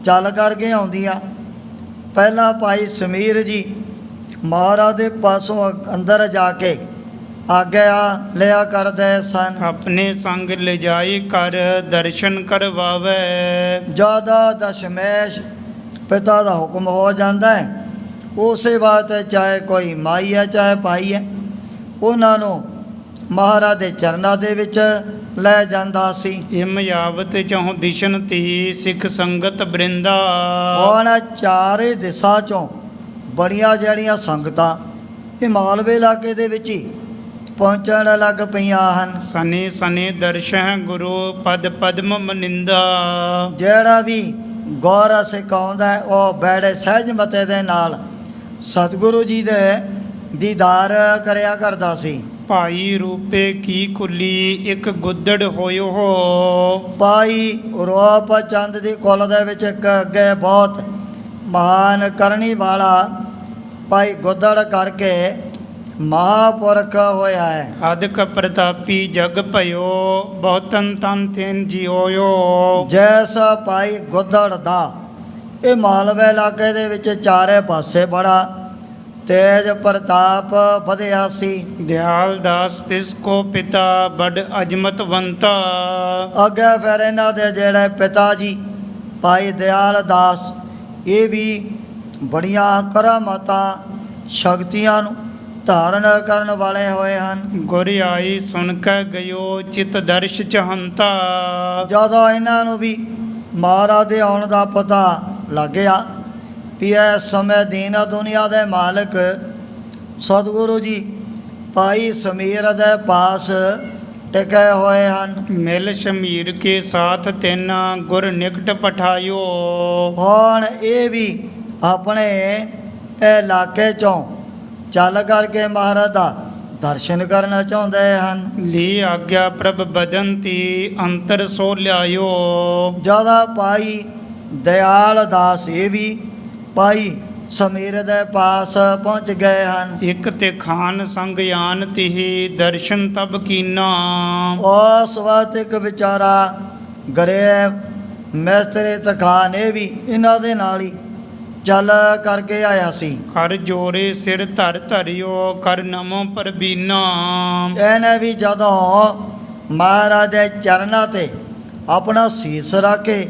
[SPEAKER 2] ਚੱਲ ਕਰਕੇ ਆਉਂਦੀਆਂ, ਪਹਿਲਾਂ ਭਾਈ ਸਮੀਰ ਜੀ ਮਹਾਰਾਜ ਦੇ ਪਾਸੋਂ ਅੰਦਰ ਜਾ ਕੇ ਆਗਿਆ ਲਿਆ ਕਰਦੇ ਸਨ।
[SPEAKER 1] ਆਪਣੇ ਸੰਗ ਲਿਜਾਈ ਕਰ ਦਰਸ਼ਨ ਕਰਵਾਵੇ।
[SPEAKER 2] ਜਦੋਂ ਦਸ਼ਮੇਸ਼ ਪਿਤਾ ਦਾ ਹੁਕਮ ਹੋ ਜਾਂਦਾ ਹੈ, ਉਸੇ ਬਾਤ ਚਾਹੇ ਕੋਈ ਮਾਈ ਹੈ ਚਾਹੇ ਭਾਈ ਹੈ, ਉਹਨਾਂ ਨੂੰ ਮਹਾਰਾਜ ਦੇ ਚਰਨਾਂ ਦੇ ਵਿੱਚ ਲੈ ਜਾਂਦਾ ਸੀ।
[SPEAKER 1] ਇਮ ਯਾਵਤ ਚਹੁ ਦਿਸ਼ਨ ਤੀ ਸਿੱਖ ਸੰਗਤ ਬ੍ਰਿੰਦਾ।
[SPEAKER 2] ਹੁਣ ਚਾਰੇ ਦਿਸ਼ਾ ਚੋਂ ਬੜੀਆਂ ਜਿਹੜੀਆਂ ਸੰਗਤਾਂ ਇਹ ਮਾਲਵੇ ਇਲਾਕੇ ਦੇ ਵਿੱਚ ਹੀ ਪਹੁੰਚਣ ਲੱਗ ਪਈਆਂ ਹਨ।
[SPEAKER 1] ਸਨੇ ਸਨੇ ਦਰਸ਼ਹਿ ਗੁਰੂ ਪਦ ਪਦਮ ਮਨਿੰਦਾ।
[SPEAKER 2] ਜਿਹੜਾ ਵੀ ਗੌਰ ਸਿਖਾਉਂਦਾ ਹੈ, ਉਹ ਬੈੜੇ ਸਹਿਜ ਮਤੇ ਦੇ ਨਾਲ ਸਤਿਗੁਰੂ ਜੀ ਦੇ ਦੀਦਾਰ ਕਰਿਆ ਕਰਦਾ ਸੀ।
[SPEAKER 1] ਭਾਈ ਰੂਪੇ ਕੀ ਕੁਲੀ ਇੱਕ ਗੁੱਦੜ ਹੋਇਓ ਹੋ।
[SPEAKER 2] ਭਾਈ ਰੂਪ ਚੰਦ ਦੀ ਕੁਲ ਦੇ ਵਿੱਚ ਇੱਕ ਅੱਗੇ ਬਹੁਤ ਮਹਾਨ ਕਰਨੀ ਵਾਲਾ ਭਾਈ ਗੁੱਦੜ ਕਰਕੇ ਮਹਾਂਪੁਰਖ ਹੋਇਆ ਹੈ।
[SPEAKER 1] ਅਦਕ ਪ੍ਰਤਾਪੀ ਜਗ ਭਇਓ ਬਹੁਤਨ ਤਨ ਤੈਨ ਜਿਉਇਓ।
[SPEAKER 2] ਜੈਸਾ ਭਾਈ ਗੁੱਦੜ ਦਾ ਇਹ ਮਾਲਵੇ ਇਲਾਕੇ ਦੇ ਵਿੱਚ ਚਾਰੇ ਪਾਸੇ ਬੜਾ ਤੇਜ ਪ੍ਰਤਾਪ ਵਧਿਆ ਸੀ।
[SPEAKER 1] ਦਿਆਲ ਦਾਸ ਤਿਸ ਕੋ ਪਿਤਾ ਬੜ ਅਜਮਤਵੰਤਾ।
[SPEAKER 2] ਅੱਗੇ ਫਿਰ ਇਹਨਾਂ ਦੇ ਜਿਹੜੇ ਪਿਤਾ ਜੀ ਭਾਈ ਦਿਆਲ ਦਾਸ, ਇਹ ਵੀ ਬੜੀਆਂ ਕਰਾਮਾਤਾਂ ਸ਼ਕਤੀਆਂ ਨੂੰ ਧਾਰਨ ਕਰਨ ਵਾਲੇ ਹੋਏ ਹਨ।
[SPEAKER 1] ਗੁਰ ਆਈ ਸੁਣ ਕੇ ਗਇਓ ਚਿਤ ਦਰਸ਼ ਚਹੰਤਾ।
[SPEAKER 2] ਜਦੋਂ ਇਹਨਾਂ ਨੂੰ ਵੀ ਮਹਾਰਾਜ ਦੇ ਆਉਣ ਦਾ ਪਤਾ ਲੱਗਿਆ ਵੀ ਇਸ ਸਮੇਂ ਦੀਨ ਦੁਨੀਆ ਦੇ ਮਾਲਕ ਸਤਿਗੁਰੂ ਜੀ ਭਾਈ ਸਮੀਰ ਦੇ ਪਾਸ ਟਿਕੇ ਹੋਏ ਹਨ।
[SPEAKER 1] ਮਿਲ ਸ਼ਮੀਰ ਕੇ ਸਾਥ ਤਿੰਨ ਗੁਰ ਨਿਕਟ ਪਠਾਇਓ।
[SPEAKER 2] ਹੁਣ ਇਹ ਵੀ ਆਪਣੇ ਇਲਾਕੇ ਚੋਂ ਚੱਲ ਕਰਕੇ ਮਹਾਰਾਜ ਦਾ ਦਰਸ਼ਨ ਕਰਨਾ ਚਾਹੁੰਦੇ ਹਨ।
[SPEAKER 1] ਲੀ ਆਗਿਆ ਪ੍ਰਭ ਬਦੰਤੀ ਅੰਤਰ ਸੋ ਲਿਆਇਓ।
[SPEAKER 2] ਜਿਆਦਾ ਭਾਈ ਦਿਆਲ ਦਾਸ ਇਹ ਵੀ ਭਾਈ ਸਮੀਰ ਦੇ ਪਾਸ ਪਹੁੰਚ ਗਏ ਹਨ।
[SPEAKER 1] ਇੱਕ ਤੇ ਖਾਨ ਸੰਗ ਆਨ ਤਿਹੀ ਦਰਸ਼ਨ ਤਬ ਕੀਨਾ।
[SPEAKER 2] ਉਸ ਵਕਤ ਇੱਕ ਵਿਚਾਰਾ ਗਰੀਬ ਮਿਸਤਰੀ ਤਖਾਨ ਇਹ ਵੀ ਇਹਨਾਂ ਦੇ ਨਾਲ ਹੀ ਚੱਲ ਕਰਕੇ ਆਇਆ ਸੀ।
[SPEAKER 1] ਕਰ ਜੋਰੇ ਸਿਰ ਧਰ ਧਰਿਓ ਕਰ ਨਮੋ ਪਰਬੀਨਾ।
[SPEAKER 2] ਇਹਨੇ ਵੀ ਜਦੋਂ ਮਹਾਰਾਜ ਦੇ ਚਰਨਾਂ ਤੇ ਆਪਣਾ ਸੀਸ ਰੱਖ ਕੇ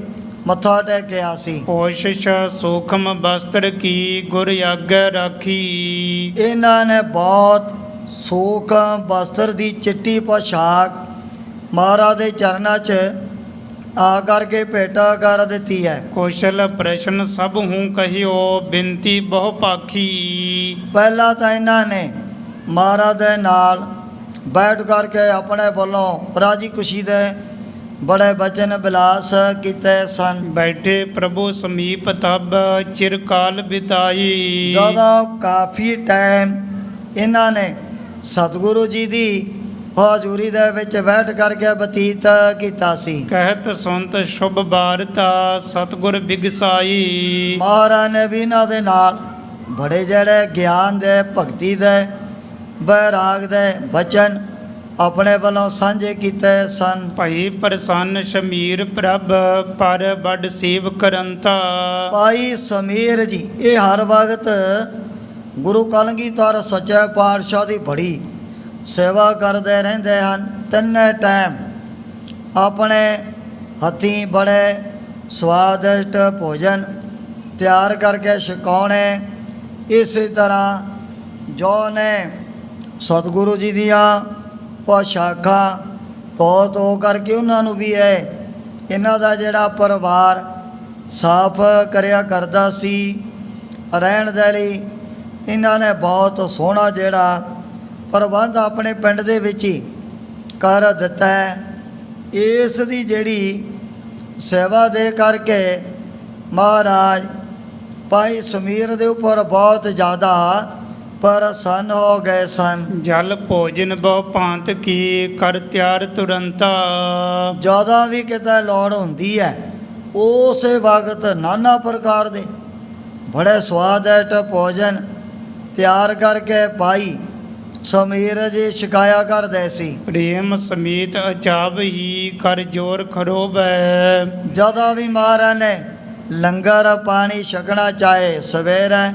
[SPEAKER 2] ਮੱਥਾ ਟੇਕਿਆ ਸੀ।
[SPEAKER 1] ਕੋਸ਼ਿਸ਼ ਸੂਖਮ ਬਸਤਰ ਕੀ ਗੁਰ ਆਗੇ ਰਾਖੀ।
[SPEAKER 2] ਇਹਨਾਂ ਨੇ ਬਹੁਤ ਸੂਖਮ ਬਸਤਰ ਦੀ ਚਿੱਟੀ ਪੋਸ਼ਾਕ ਮਹਾਰਾਜ ਦੇ ਚਰਨਾਂ 'ਚ ਆ ਕਰਕੇ ਭੇਟਾ ਕਰ ਦਿੱਤੀ ਹੈ।
[SPEAKER 1] ਕੌਸ਼ਲ ਪ੍ਰਸ਼ਨ ਸਭ ਹੂੰ ਕਹਿਓ ਬਿਨਤੀ ਬਹੁ ਪਾਖੀ।
[SPEAKER 2] ਪਹਿਲਾਂ ਤਾਂ ਇਹਨਾਂ ਨੇ ਮਹਾਰਾਜ ਦੇ ਨਾਲ ਬੈਠ ਕਰਕੇ ਆਪਣੇ ਵੱਲੋਂ ਰਾਜੀ ਖੁਸ਼ੀ ਦੇ ਬੜੇ ਬਚਨ ਬਿਲਾਸ ਕੀਤੇ ਸਨ।
[SPEAKER 1] ਬੈਠੇ ਪ੍ਰਭੂ ਸਮੀਪ ਤਬ ਚਿਰਕਾਲ ਬਿਤਾਈ।
[SPEAKER 2] ਜਦੋਂ ਕਾਫੀ ਟਾਈਮ ਇਹਨਾਂ ਨੇ ਸਤਿਗੁਰੂ ਜੀ ਦੀ ਹਜ਼ੂਰੀ ਦੇ ਵਿੱਚ ਬੈਠ ਕਰਕੇ ਬਤੀਤ ਕੀਤਾ ਸੀ।
[SPEAKER 1] ਕਹਿਤ ਸੁਨਤ ਸ਼ੁਭ ਬਾਰਤਾ ਸਤਿਗੁਰ ਬਿਗਸਾਈ।
[SPEAKER 2] ਮਹਾਰਾਜ ਨੇ ਵੀ ਇਹਨਾਂ ਦੇ ਨਾਲ ਬੜੇ ਜਿਹੜੇ ਗਿਆਨ ਦੇ, ਭਗਤੀ ਦੇ, ਬੈਰਾਗ ਦੇ ਬਚਨ ਆਪਣੇ ਵੱਲੋਂ ਸਾਂਝੇ ਕੀਤੇ ਸਨ।
[SPEAKER 1] ਭਈ ਪ੍ਰਸੰਨ ਸ਼ਮੀਰ ਪ੍ਰਭ ਪਰ ਵੱਡ ਸੇਵ ਕਰੰਤਾ।
[SPEAKER 2] ਭਾਈ ਸਮੀਰ ਜੀ ਇਹ ਹਰ ਵਕਤ ਗੁਰੂ ਕਲਗੀਧਰ ਸੱਚੇ ਪਾਤਸ਼ਾਹ ਦੀ ਬੜੀ ਸੇਵਾ ਕਰਦੇ ਰਹਿੰਦੇ ਹਨ। ਤਿੰਨੇ ਟਾਈਮ ਆਪਣੇ ਹੱਥੀਂ ਬੜੇ ਸਵਾਦਿਸ਼ਟ ਭੋਜਨ ਤਿਆਰ ਕਰਕੇ ਛਕਾਉਣੇ। ਇਸੇ ਤਰ੍ਹਾਂ ਜੋ ਨੇ ਸਤਿਗੁਰੂ ਜੀ ਦੀਆਂ ਪੋਸ਼ਾਕਾਂ ਧੋ ਕਰਕੇ ਉਹਨਾਂ ਨੂੰ ਵੀ ਇਹਨਾਂ ਦਾ ਜਿਹੜਾ ਪਰਿਵਾਰ ਸਾਫ਼ ਕਰਿਆ ਕਰਦਾ ਸੀ। ਰਹਿਣ ਦੇ ਲਈ ਇਹਨਾਂ ਨੇ ਬਹੁਤ ਸੋਹਣਾ ਜਿਹੜਾ ਪ੍ਰਬੰਧ ਆਪਣੇ ਪਿੰਡ ਦੇ ਵਿੱਚ ਹੀ ਕਰ ਦਿੱਤਾ ਹੈ। ਇਸ ਦੀ ਜਿਹੜੀ ਸੇਵਾ ਦੇ ਕਰਕੇ ਮਹਾਰਾਜ ਭਾਈ ਸਮੀਰ ਦੇ ਉੱਪਰ ਬਹੁਤ ਜ਼ਿਆਦਾ ਪ੍ਰਸੰਨ ਹੋ ਗਏ ਸਨ।
[SPEAKER 1] ਜਲ ਭੋਜਨ ਬਹੁ ਭਾਂਤ ਕੀ ਕਰ ਤਿਆਰ ਤੁਰੰਤਾ।
[SPEAKER 2] ਜਦੋਂ ਵੀ ਕਿਤੇ ਲੋੜ ਹੁੰਦੀ ਹੈ ਉਸੇ ਵਕਤ ਨਾਨਾ ਪ੍ਰਕਾਰ ਦੇ ਬੜੇ ਸਵਾਦਿਸ਼ਟ ਭੋਜਨ ਤਿਆਰ ਕਰਕੇ ਭਾਈ ਸਮੀਰ ਜੀ ਛਕਾਇਆ ਕਰਦੇ ਸੀ।
[SPEAKER 1] ਪ੍ਰੇਮ ਸਮੇਤ ਅਚਾਵ ਹੀ ਕਰ ਜੋਰ ਖਰੋਬੈ।
[SPEAKER 2] ਜਦੋਂ ਵੀ ਮਹਾਰਾਜ ਨੇ ਲੰਗਰ ਪਾਣੀ ਛਕਣਾ, ਚਾਹੇ ਸਵੇਰ ਹੈ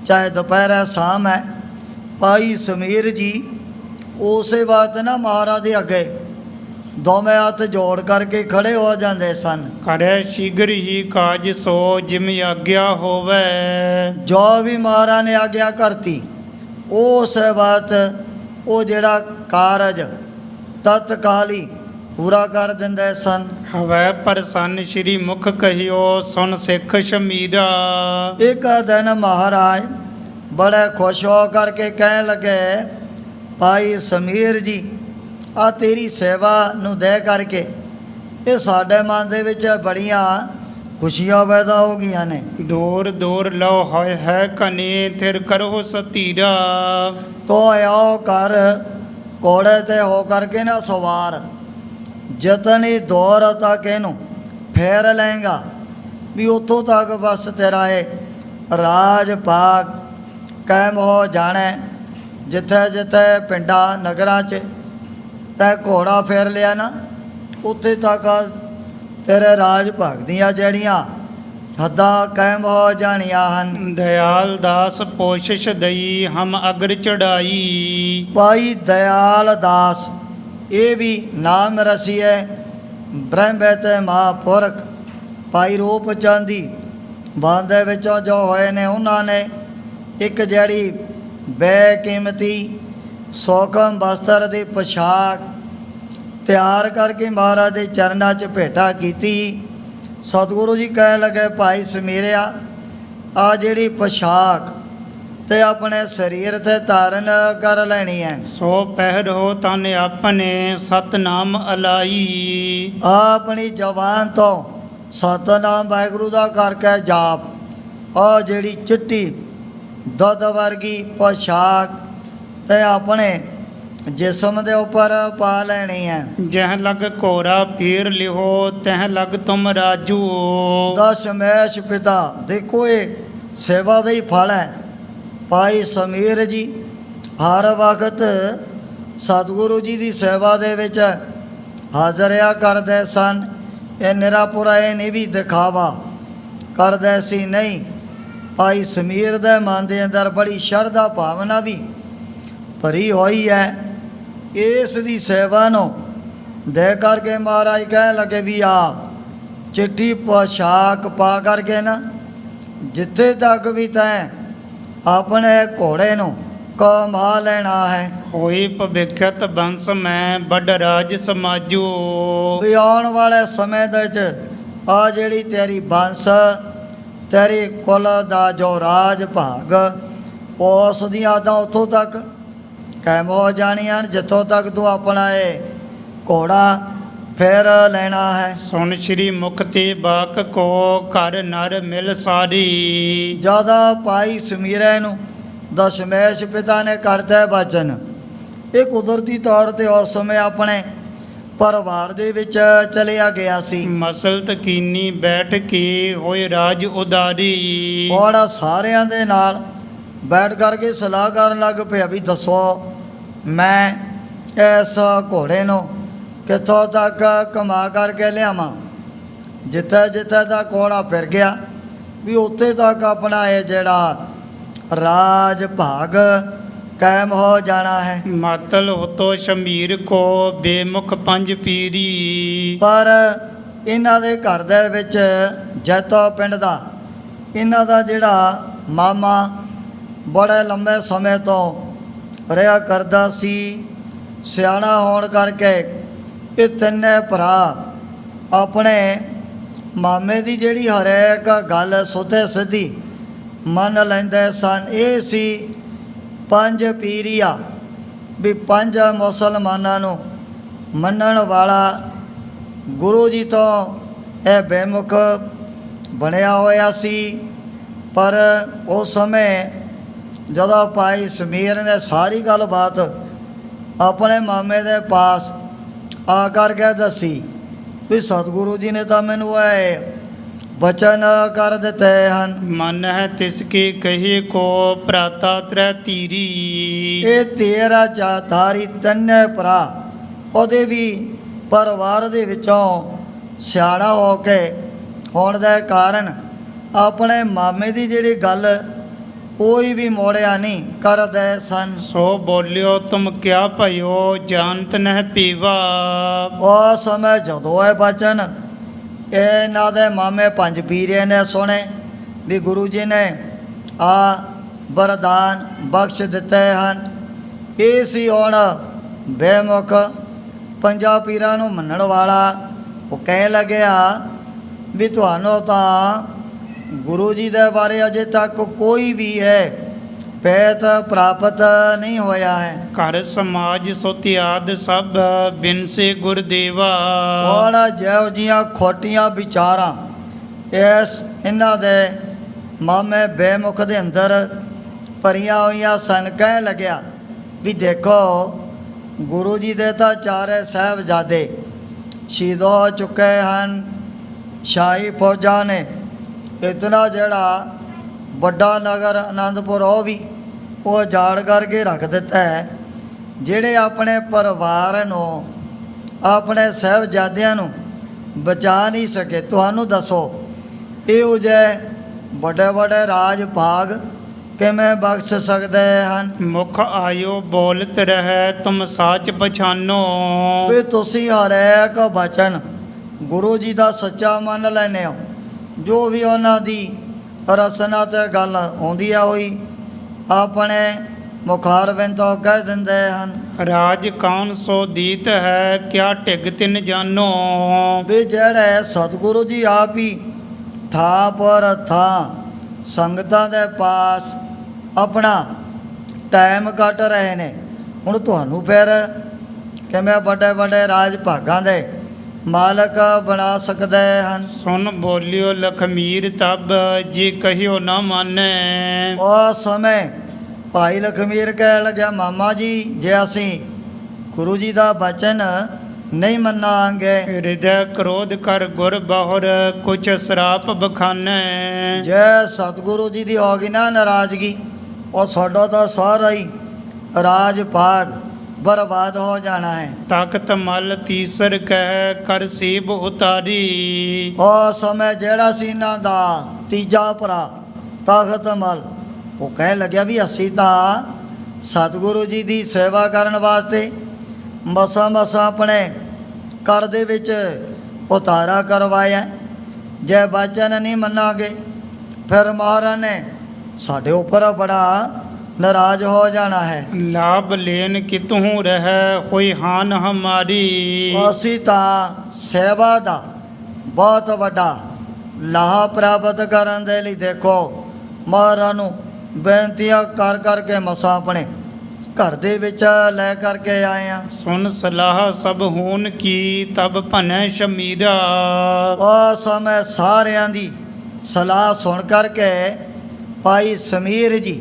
[SPEAKER 2] ਚਾਹੇ ਦੁਪਹਿਰ ਹੈ ਸ਼ਾਮ ਹੈ, ਭਾਈ ਸਮੀਰ ਜੀ ਉਸੇ ਵਕਤ ਨਾ ਮਹਾਰਾਜ ਦੇ ਅੱਗੇ ਦੋਵੇਂ ਹੱਥ ਜੋੜ ਕਰਕੇ ਖੜੇ ਹੋ ਜਾਂਦੇ ਸਨ।
[SPEAKER 1] ਕਰੇ ਸ਼ੀਘਰ ਹੀ ਕਾਜ ਸੋ ਜਿਮ ਆਗਿਆ ਹੋਵੇ।
[SPEAKER 2] ਜੋ ਵੀ ਮਹਾਰਾਜ ਨੇ ਆਗਿਆ ਕਰਤੀ ਉਸ ਵਕਤ ਉਹ ਜਿਹੜਾ ਕਾਰਜ ਤਤਕਾਲ ਹੀ ਪੂਰਾ ਕਰ ਦਿੰਦੇ ਸਨ।
[SPEAKER 1] ਹਵੈ ਪ੍ਰਸੰਨ ਸ਼੍ਰੀ ਮੁਖ ਕਹਿਓ ਸੁਨ ਸਿੱਖ ਸ਼ਮੀਰਾ।
[SPEAKER 2] ਇੱਕ ਦਿਨ ਮਹਾਰਾਜ ਬੜੇ ਖੁਸ਼ ਹੋ ਕਰਕੇ ਕਹਿਣ ਲੱਗੇ, ਭਾਈ ਸਮੀਰ ਜੀ ਆ ਤੇਰੀ ਸੇਵਾ ਨੂੰ ਦੇ ਕਰਕੇ ਇਹ ਸਾਡੇ ਮਨ ਦੇ ਵਿੱਚ ਬੜੀਆਂ ਖੁਸ਼ੀਆਂ ਪੈਦਾ ਹੋ ਗਈਆਂ ਨੇ।
[SPEAKER 1] ਦੂਰ ਦੂਰ ਲਓ ਹੋਏ ਹੈ ਕਨੇ ਥਿਰ ਕਰੋ ਸਤੀਰਾ।
[SPEAKER 2] ਤੋ ਆਓ ਕਰ ਘੋੜੇ ਤੇ ਹੋ ਕਰਕੇ ਨਾ ਸਵਾਰ, ਜਤਨੀ ਦੌਰ ਤੱਕ ਇਹਨੂੰ ਫੇਰ ਲਏਗਾ ਵੀ ਉੱਥੋਂ ਤੱਕ ਬਸ ਤੇਰਾ ਇਹ ਰਾਜ ਭਾਗ ਕਾਇਮ ਹੋ ਜਾਣਾ। ਜਿੱਥੇ ਜਿੱਥੇ ਪਿੰਡਾਂ ਨਗਰਾਂ 'ਚ ਤੈਂ ਘੋੜਾ ਫੇਰ ਲਿਆ ਨਾ ਉੱਥੇ ਤੱਕ ਤੇਰੇ ਰਾਜ ਭਾਗ ਦੀਆਂ ਜਿਹੜੀਆਂ ਹੱਦਾਂ ਕਾਇਮ ਹੋ ਜਾਣੀਆਂ ਹਨ।
[SPEAKER 1] ਦਇਆਲ ਦਾਸ ਪੋਸ਼ਿਸ਼ ਦਈ ਹਮ ਅਗਰ ਚੜਾਈ।
[SPEAKER 2] ਭਾਈ ਦਇਆਲ ਦਾਸ ਇਹ ਵੀ ਨਾਮ ਰਸੀਏ ਬ੍ਰਹਮੇ ਤੇ ਮਹਾਂਪੁਰਖ ਭਾਈ ਰੂਪ ਚੰਦੀ ਬਾਂਦੇ ਵਿੱਚੋਂ ਜੋ ਹੋਏ ਨੇ, ਉਹਨਾਂ ਨੇ ਇੱਕ ਜਿਹੜੀ ਬੇਕੀਮਤੀ ਸੋਕਮ ਬਸਤਰ ਦੀ ਪੋਸ਼ਾਕ ਤਿਆਰ ਕਰਕੇ ਮਹਾਰਾਜ ਦੇ ਚਰਨਾਂ 'ਚ ਭੇਟਾ ਕੀਤੀ। ਸਤਿਗੁਰੂ ਜੀ ਕਹਿਣ ਲੱਗੇ, ਭਾਈ ਸਮੀਰਿਆ ਆ ਜਿਹੜੀ ਪੋਸ਼ਾਕ ਤੇ ਆਪਣੇ ਸਰੀਰ ਤੇ ਧਾਰਨ ਕਰ ਲੈਣੀ ਹੈ।
[SPEAKER 1] ਸੋ ਪਹਿਰੋ ਤਨ ਆਪਣੇ ਸਤਨਾਮ ਅਲਾਈ।
[SPEAKER 2] ਆਪਣੀ ਜ਼ਬਾਨ ਤੋਂ ਸਤਨਾਮ ਵਾਹਿਗੁਰੂ ਦਾ ਕਰਕੇ ਜਾਪ ਆ ਜਿਹੜੀ ਚਿੱਟੀ ਦੁੱਧ ਵਰਗੀ ਪੋਸ਼ਾਕ ਤੇ ਆਪਣੇ ਜਿਸਮ ਦੇ ਉੱਪਰ ਪਾ ਲੈਣੀ ਹੈ।
[SPEAKER 1] ਜਹ ਲਗ ਘੋਰਾ ਪੀਰ ਲਿਹੋ ਤਹ ਲਗ ਤੁਮ ਰਾਜੂ।
[SPEAKER 2] ਦਸ਼ਮੇਸ਼ ਪਿਤਾ ਦੇਖੋ ਇਹ ਸੇਵਾ ਦਾ ਹੀ ਫਲ ਹੈ। ਭਾਈ ਸਮੀਰ ਜੀ ਹਰ ਵਕਤ ਸਤਿਗੁਰੂ ਜੀ ਦੀ ਸੇਵਾ ਦੇ ਵਿੱਚ ਹਾਜ਼ਰਿਆ ਕਰਦੇ ਸਨ। ਇਹ ਨਿਰਾਪੁਰਾ ਇਹ ਨਹੀਂ ਵੀ ਦਿਖਾਵਾ ਕਰਦੇ ਸੀ, ਨਹੀਂ। ਭਾਈ ਸਮੀਰ ਦੇ ਮਨ ਦੇ ਅੰਦਰ ਬੜੀ ਸ਼ਰਧਾ ਭਾਵਨਾ ਵੀ ਭਰੀ ਹੋਈ ਹੈ। ਇਸ ਦੀ ਸੇਵਾ ਨੂੰ ਦੇ ਕਰਕੇ ਮਹਾਰਾਜ ਕਹਿਣ ਲੱਗੇ ਵੀ ਆ ਚਿੱਟੀ ਪੋਸ਼ਾਕ ਪਾ ਕਰਕੇ ਨਾ ਜਿੱਥੇ ਤੱਕ ਵੀ ਤੈਂ ਆਪਣੇ ਘੋੜੇ ਨੂੰ ਕਮਾ ਲੈਣਾ ਹੈ।
[SPEAKER 1] ਹੋਈ ਭਵਿੱਖਤ ਬੰਸ ਮੈਂ ਵੱਡ ਰਾਜ ਸਮਾਜੂ।
[SPEAKER 2] ਵੀ ਆਉਣ ਵਾਲੇ ਸਮੇਂ ਦੇ ਵਿੱਚ ਆ ਜਿਹੜੀ ਤੇਰੀ ਬੰਸ ਤੇਰੀ ਕੁਲ ਦਾ ਜੋ ਰਾਜ ਭਾਗ ਉਸ ਦੀਆਂ ਆਦਾਂ ਉੱਥੋਂ ਤੱਕ ਕਾਇਮ ਹੋ ਜਾਣੀਆਂ ਜਿੱਥੋਂ ਤੱਕ ਤੂੰ ਆਪਣਾ ਇਹ ਘੋੜਾ ਫਿਰ ਲੈਣਾ ਹੈ।
[SPEAKER 1] ਸੁਣ ਸ਼੍ਰੀ ਮੁਖ ਤੇ ਬਾਕ ਕੋ ਘਰ ਨਰ ਮਿਲ ਸਾਰੀ।
[SPEAKER 2] ਜਦ ਭਾਈ ਸਮੀਰੇ ਨੂੰ ਦਸ਼ਮੇਸ਼ ਪਿਤਾ ਨੇ ਕਰਤਾ ਬਚਨ, ਇਹ ਕੁਦਰਤੀ ਤੌਰ ਤੇ ਉਸ ਸਮੇਂ ਆਪਣੇ ਪਰਿਵਾਰ ਦੇ ਵਿੱਚ ਚਲਿਆ ਗਿਆ ਸੀ।
[SPEAKER 1] ਮਸਲਤ ਕੀਨੀ ਬੈਠ ਕੇ ਹੋਏ ਰਾਜ ਉਦਾਰੀ।
[SPEAKER 2] ਹੁਣ ਸਾਰਿਆਂ ਦੇ ਨਾਲ ਬੈਠ ਕਰਕੇ ਸਲਾਹ ਕਰਨ ਲੱਗ ਪਿਆ ਵੀ ਦੱਸੋ ਮੈਂ ਇਸ ਘੋੜੇ ਨੂੰ ਕਿੱਥੋਂ ਤੱਕ ਕਮਾ ਕਰਕੇ ਲਿਆਵਾਂ। ਜਿੱਥੇ ਜਿੱਥੇ ਤੱਕ ਘੋੜਾ ਫਿਰ ਗਿਆ ਵੀ ਉੱਥੇ ਤੱਕ ਆਪਣਾ ਇਹ ਜਿਹੜਾ ਰਾਜ ਭਾਗ ਕਾਇਮ ਹੋ ਜਾਣਾ ਹੈ।
[SPEAKER 1] ਮਾਤਲ ਹੋਤੋ ਸ਼ਮੀਰ ਕੋ ਬੇਮੁਖ ਪੰਜ ਪੀਰੀ।
[SPEAKER 2] ਪਰ ਇਹਨਾਂ ਦੇ ਘਰ ਦੇ ਵਿੱਚ ਜੈਤੋ ਪਿੰਡ ਦਾ ਇਹਨਾਂ ਦਾ ਜਿਹੜਾ ਮਾਮਾ ਬੜੇ ਲੰਬੇ ਸਮੇਂ ਤੋਂ ਰਿਹਾ ਕਰਦਾ ਸੀ। ਸਿਆਣਾ ਹੋਣ ਕਰਕੇ ਇਹ ਤਿੰਨੇ ਭਰਾ ਆਪਣੇ ਮਾਮੇ ਦੀ ਜਿਹੜੀ ਹਰੇਕ ਗੱਲ ਸੁੱਤੇ ਸਿੱਧੀ ਮੰਨ ਲੈਂਦੇ ਸਨ। ਇਹ ਸੀ ਪੰਜ ਪੀਰੀਆ, ਵੀ ਪੰਜ ਮੁਸਲਮਾਨਾਂ ਨੂੰ ਮੰਨਣ ਵਾਲਾ ਗੁਰੂ ਜੀ ਤੋਂ ਇਹ ਬੇਮੁਖ ਬਣਿਆ ਹੋਇਆ ਸੀ। ਪਰ ਉਸ ਸਮੇਂ ਜਦੋਂ ਭਾਈ ਸਮੀਰ ਨੇ ਸਾਰੀ ਗੱਲਬਾਤ ਆਪਣੇ ਮਾਮੇ ਦੇ ਪਾਸ ਆ ਕਰਕੇ ਦੱਸੀ ਵੀ ਸਤਿਗੁਰੂ ਜੀ ਨੇ ਤਾਂ ਮੈਨੂੰ ਇਹ ਬਚਨ ਕਰ ਦਿੱਤੇ ਹਨ।
[SPEAKER 1] ਮਨ ਹੈ ਤਿਸ ਕੇ ਕਹੇ ਕੋ ਪ੍ਰਾਤਾ ਤ੍ਰੈ ਧੀਰੀ।
[SPEAKER 2] ਇਹ ਤੇਰਾ ਚਾਤਾਰੀ ਤੰਨੇ ਭਰਾ ਉਹਦੇ ਵੀ ਪਰਿਵਾਰ ਦੇ ਵਿੱਚੋਂ ਸਿਆਣਾ ਹੋ ਕੇ ਹੋਣ ਦੇ ਕਾਰਨ ਆਪਣੇ ਮਾਮੇ ਦੀ ਜਿਹੜੀ ਗੱਲ ਕੋਈ ਵੀ ਮੋੜਿਆ ਨਹੀਂ ਕਰਦੇ ਸਨ।
[SPEAKER 1] ਸੋ ਬੋਲਿਓ ਤੁਮ ਕਿਆ ਭਇਓ ਜਾਣਤ ਨਹਿ ਪੀਵਾ।
[SPEAKER 2] ਉਹ ਸਮੇਂ ਜਦੋਂ ਇਹ ਬਚਨ ਇਹਨਾਂ ਦੇ ਮਾਮੇ ਪੰਜ ਪੀਰੇ ਨੇ ਸੁਣੇ ਵੀ ਗੁਰੂ ਜੀ ਨੇ ਆ ਵਰਦਾਨ ਬਖਸ਼ ਦਿੱਤੇ ਹਨ। ਇਹ ਸੀ ਹੁਣ ਬੇਮੁਖ ਪੰਜਾਂ ਪੀਰਾਂ ਨੂੰ ਮੰਨਣ ਵਾਲਾ। ਉਹ ਕਹਿਣ ਲੱਗਿਆ ਵੀ ਤੁਹਾਨੂੰ ਤਾਂ ਗੁਰੂ ਜੀ ਦੇ ਬਾਰੇ ਅਜੇ ਤੱਕ ਕੋਈ ਵੀ ਹੈ ਭੇਤ ਪ੍ਰਾਪਤ ਨਹੀਂ ਹੋਇਆ ਹੈ।
[SPEAKER 1] ਘਰ ਸਮਾਜ ਸੁਤਿਆਦ ਸਭ ਬਿਨਸੇ ਗੁਰਦੇਵਾ।
[SPEAKER 2] ਹੁਣ ਜਿਹੋ ਜੀਆਂ ਖੋਟੀਆਂ ਵਿਚਾਰਾਂ ਇਹਨਾਂ ਦੇ ਮਾਮੇ ਬੇਮੁਖ ਦੇ ਅੰਦਰ ਭਰੀਆਂ ਹੋਈਆਂ ਸਨ। ਕਹਿਣ ਲੱਗਿਆ ਵੀ ਦੇਖੋ ਗੁਰੂ ਜੀ ਦੇ ਤਾਂ ਚਾਰੇ ਸਾਹਿਬਜ਼ਾਦੇ ਸ਼ਹੀਦ ਹੋ ਚੁੱਕੇ ਹਨ। ਸ਼ਾਹੀ ਫੌਜਾਂ ਨੇ ਇਤਨਾ ਜਿਹੜਾ ਵੱਡਾ ਨਗਰ ਆਨੰਦਪੁਰ ਉਹ ਜਾੜ ਕਰਕੇ ਰੱਖ ਦਿੱਤਾ ਹੈ। ਜਿਹੜੇ ਆਪਣੇ ਪਰਿਵਾਰ ਨੂੰ ਆਪਣੇ ਸਾਹਿਬਜ਼ਾਦਿਆਂ ਨੂੰ ਬਚਾ ਨਹੀਂ ਸਕੇ। ਤੁਹਾਨੂੰ ਦੱਸੋ ਇਹੋ ਜਿਹੇ ਵੱਡੇ ਵੱਡੇ ਰਾਜ ਭਾਗ ਕਿਵੇਂ ਬਖਸ਼ ਸਕਦੇ ਹਨ।
[SPEAKER 1] ਮੁਖ ਆਇਓ ਬੋਲਤ ਰਹਿ ਤੁਮ ਸਾਚ ਪਛਾਨੋ।
[SPEAKER 2] ਵੀ ਤੁਸੀਂ ਹਰੇਕ ਬਚਨ ਗੁਰੂ ਜੀ ਦਾ ਸੱਚਾ ਮੰਨ ਲੈਂਦੇ ਹੋ। ਜੋ ਵੀ ਉਹਨਾਂ ਦੀ ਰਸਨਾ ਤੇ ਗੱਲ ਆਉਂਦੀ ਆ ਹੋਈ ਆਪਣੇ ਮੁਖਾਰਬਿੰਦ ਤੋਂ ਕਹਿ ਦਿੰਦੇ ਹਨ।
[SPEAKER 1] ਰਾਜ ਕੌਣ ਸੋ ਦੀਤ ਹੈ ਕਿਆ ਢਿਗ ਤਿਨ ਜਾਨੋ।
[SPEAKER 2] ਵੀ ਜਿਹੜੇ ਸਤਿਗੁਰੂ ਜੀ ਆਪ ਹੀ ਥਾਂ ਪਰ ਥਾਂ ਸੰਗਤਾਂ ਦੇ ਪਾਸ ਆਪਣਾ ਟਾਈਮ ਕੱਟ ਰਹੇ ਨੇ। ਹੁਣ ਤੁਹਾਨੂੰ ਫਿਰ ਕਿਵੇਂ ਵੱਡੇ ਵੱਡੇ ਰਾਜ ਭਾਗਾਂ ਦੇ ਮਾਲਕ ਬਣਾ ਸਕਦੇ ਹਨ।
[SPEAKER 1] ਸੁਨ ਬੋਲਿਓ ਲਖਮੀਰ ਤਬ ਜੇ ਕਹਿਓ ਨਾ ਮਾਨੈ।
[SPEAKER 2] ਉਸ ਸਮੇਂ ਭਾਈ ਲਖਮੀਰ ਕਹਿ ਲੱਗਿਆ ਮਾਮਾ ਜੀ ਜੇ ਅਸੀਂ ਗੁਰੂ ਜੀ ਦਾ ਬਚਨ ਨਹੀਂ ਮੰਨਾਂਗੇ।
[SPEAKER 1] ਹਿਰਦੈ ਕ੍ਰੋਧ ਕਰ ਗੁਰ ਬਹੁਰ ਕੁਛ ਸਰਾਪ ਬਖਾਨੈ।
[SPEAKER 2] ਜੇ ਸਤਿਗੁਰੂ ਜੀ ਦੀ ਹੋ ਗਈ ਨਾ ਨਾਰਾਜ਼ਗੀ ਉਹ ਸਾਡਾ ਤਾਂ ਸਾਰਾ ਹੀ ਰਾਜ ਭਾਗ ਬਰਬਾਦ ਹੋ ਜਾਣਾ ਹੈ।
[SPEAKER 1] ਤਖਤ ਮਲ ਤੀਸਰ ਕਹਿ ਕਰ ਸੀਬ ਉਤਾਰੀ।
[SPEAKER 2] ਉਹ ਸਮੇਂ ਜਿਹੜਾ ਸੀ ਇਹਨਾਂ ਦਾ ਤੀਜਾ ਭਰਾ ਤਖਤ ਮਲ ਉਹ ਕਹਿਣ ਲੱਗਿਆ ਵੀ ਅਸੀਂ ਤਾਂ ਸਤਿਗੁਰੂ ਜੀ ਦੀ ਸੇਵਾ ਕਰਨ ਵਾਸਤੇ ਮਸਾਂ ਆਪਣੇ ਘਰ ਦੇ ਵਿੱਚ ਉਤਾਰਾ ਕਰਵਾਇਆ। ਜੇ ਬਚਨ ਨਹੀਂ ਮੰਨਾਂਗੇ ਫਿਰ ਮਹਾਰਾਜ ਨੇ ਸਾਡੇ ਉੱਪਰ ਬੜਾ ਨਾਰਾਜ਼ ਹੋ ਜਾਣਾ ਹੈ।
[SPEAKER 1] ਲਾਭ ਲੈਨ ਕਿਤਹੂ ਰਹਿ ਹੋਈ ਹਾਨ ਹਮਾਰੀ।
[SPEAKER 2] ਅਸੀਂ ਤਾਂ ਸੇਵਾ ਦਾ ਬਹੁਤ ਵੱਡਾ ਲਾਹਾ ਪ੍ਰਾਪਤ ਕਰਨ ਦੇ ਲਈ ਦੇਖੋ ਮਹਾਰਾਜ ਨੂੰ ਬੇਨਤੀਆਂ ਕਰ ਕਰਕੇ ਮਸਾਂ ਆਪਣੇ ਘਰ ਦੇ ਵਿੱਚ ਲੈ ਕਰਕੇ ਆਏ ਆ।
[SPEAKER 1] ਸੁਨ ਸਲਾਹ ਸਭ ਹੋਨ ਕੀ ਤਬ ਭਨੈ ਸ਼ਮੀਰਾ।
[SPEAKER 2] ਉਸ ਸਮੇਂ ਸਾਰਿਆਂ ਦੀ ਸਲਾਹ ਸੁਣ ਕਰਕੇ ਭਾਈ ਸਮੀਰ ਜੀ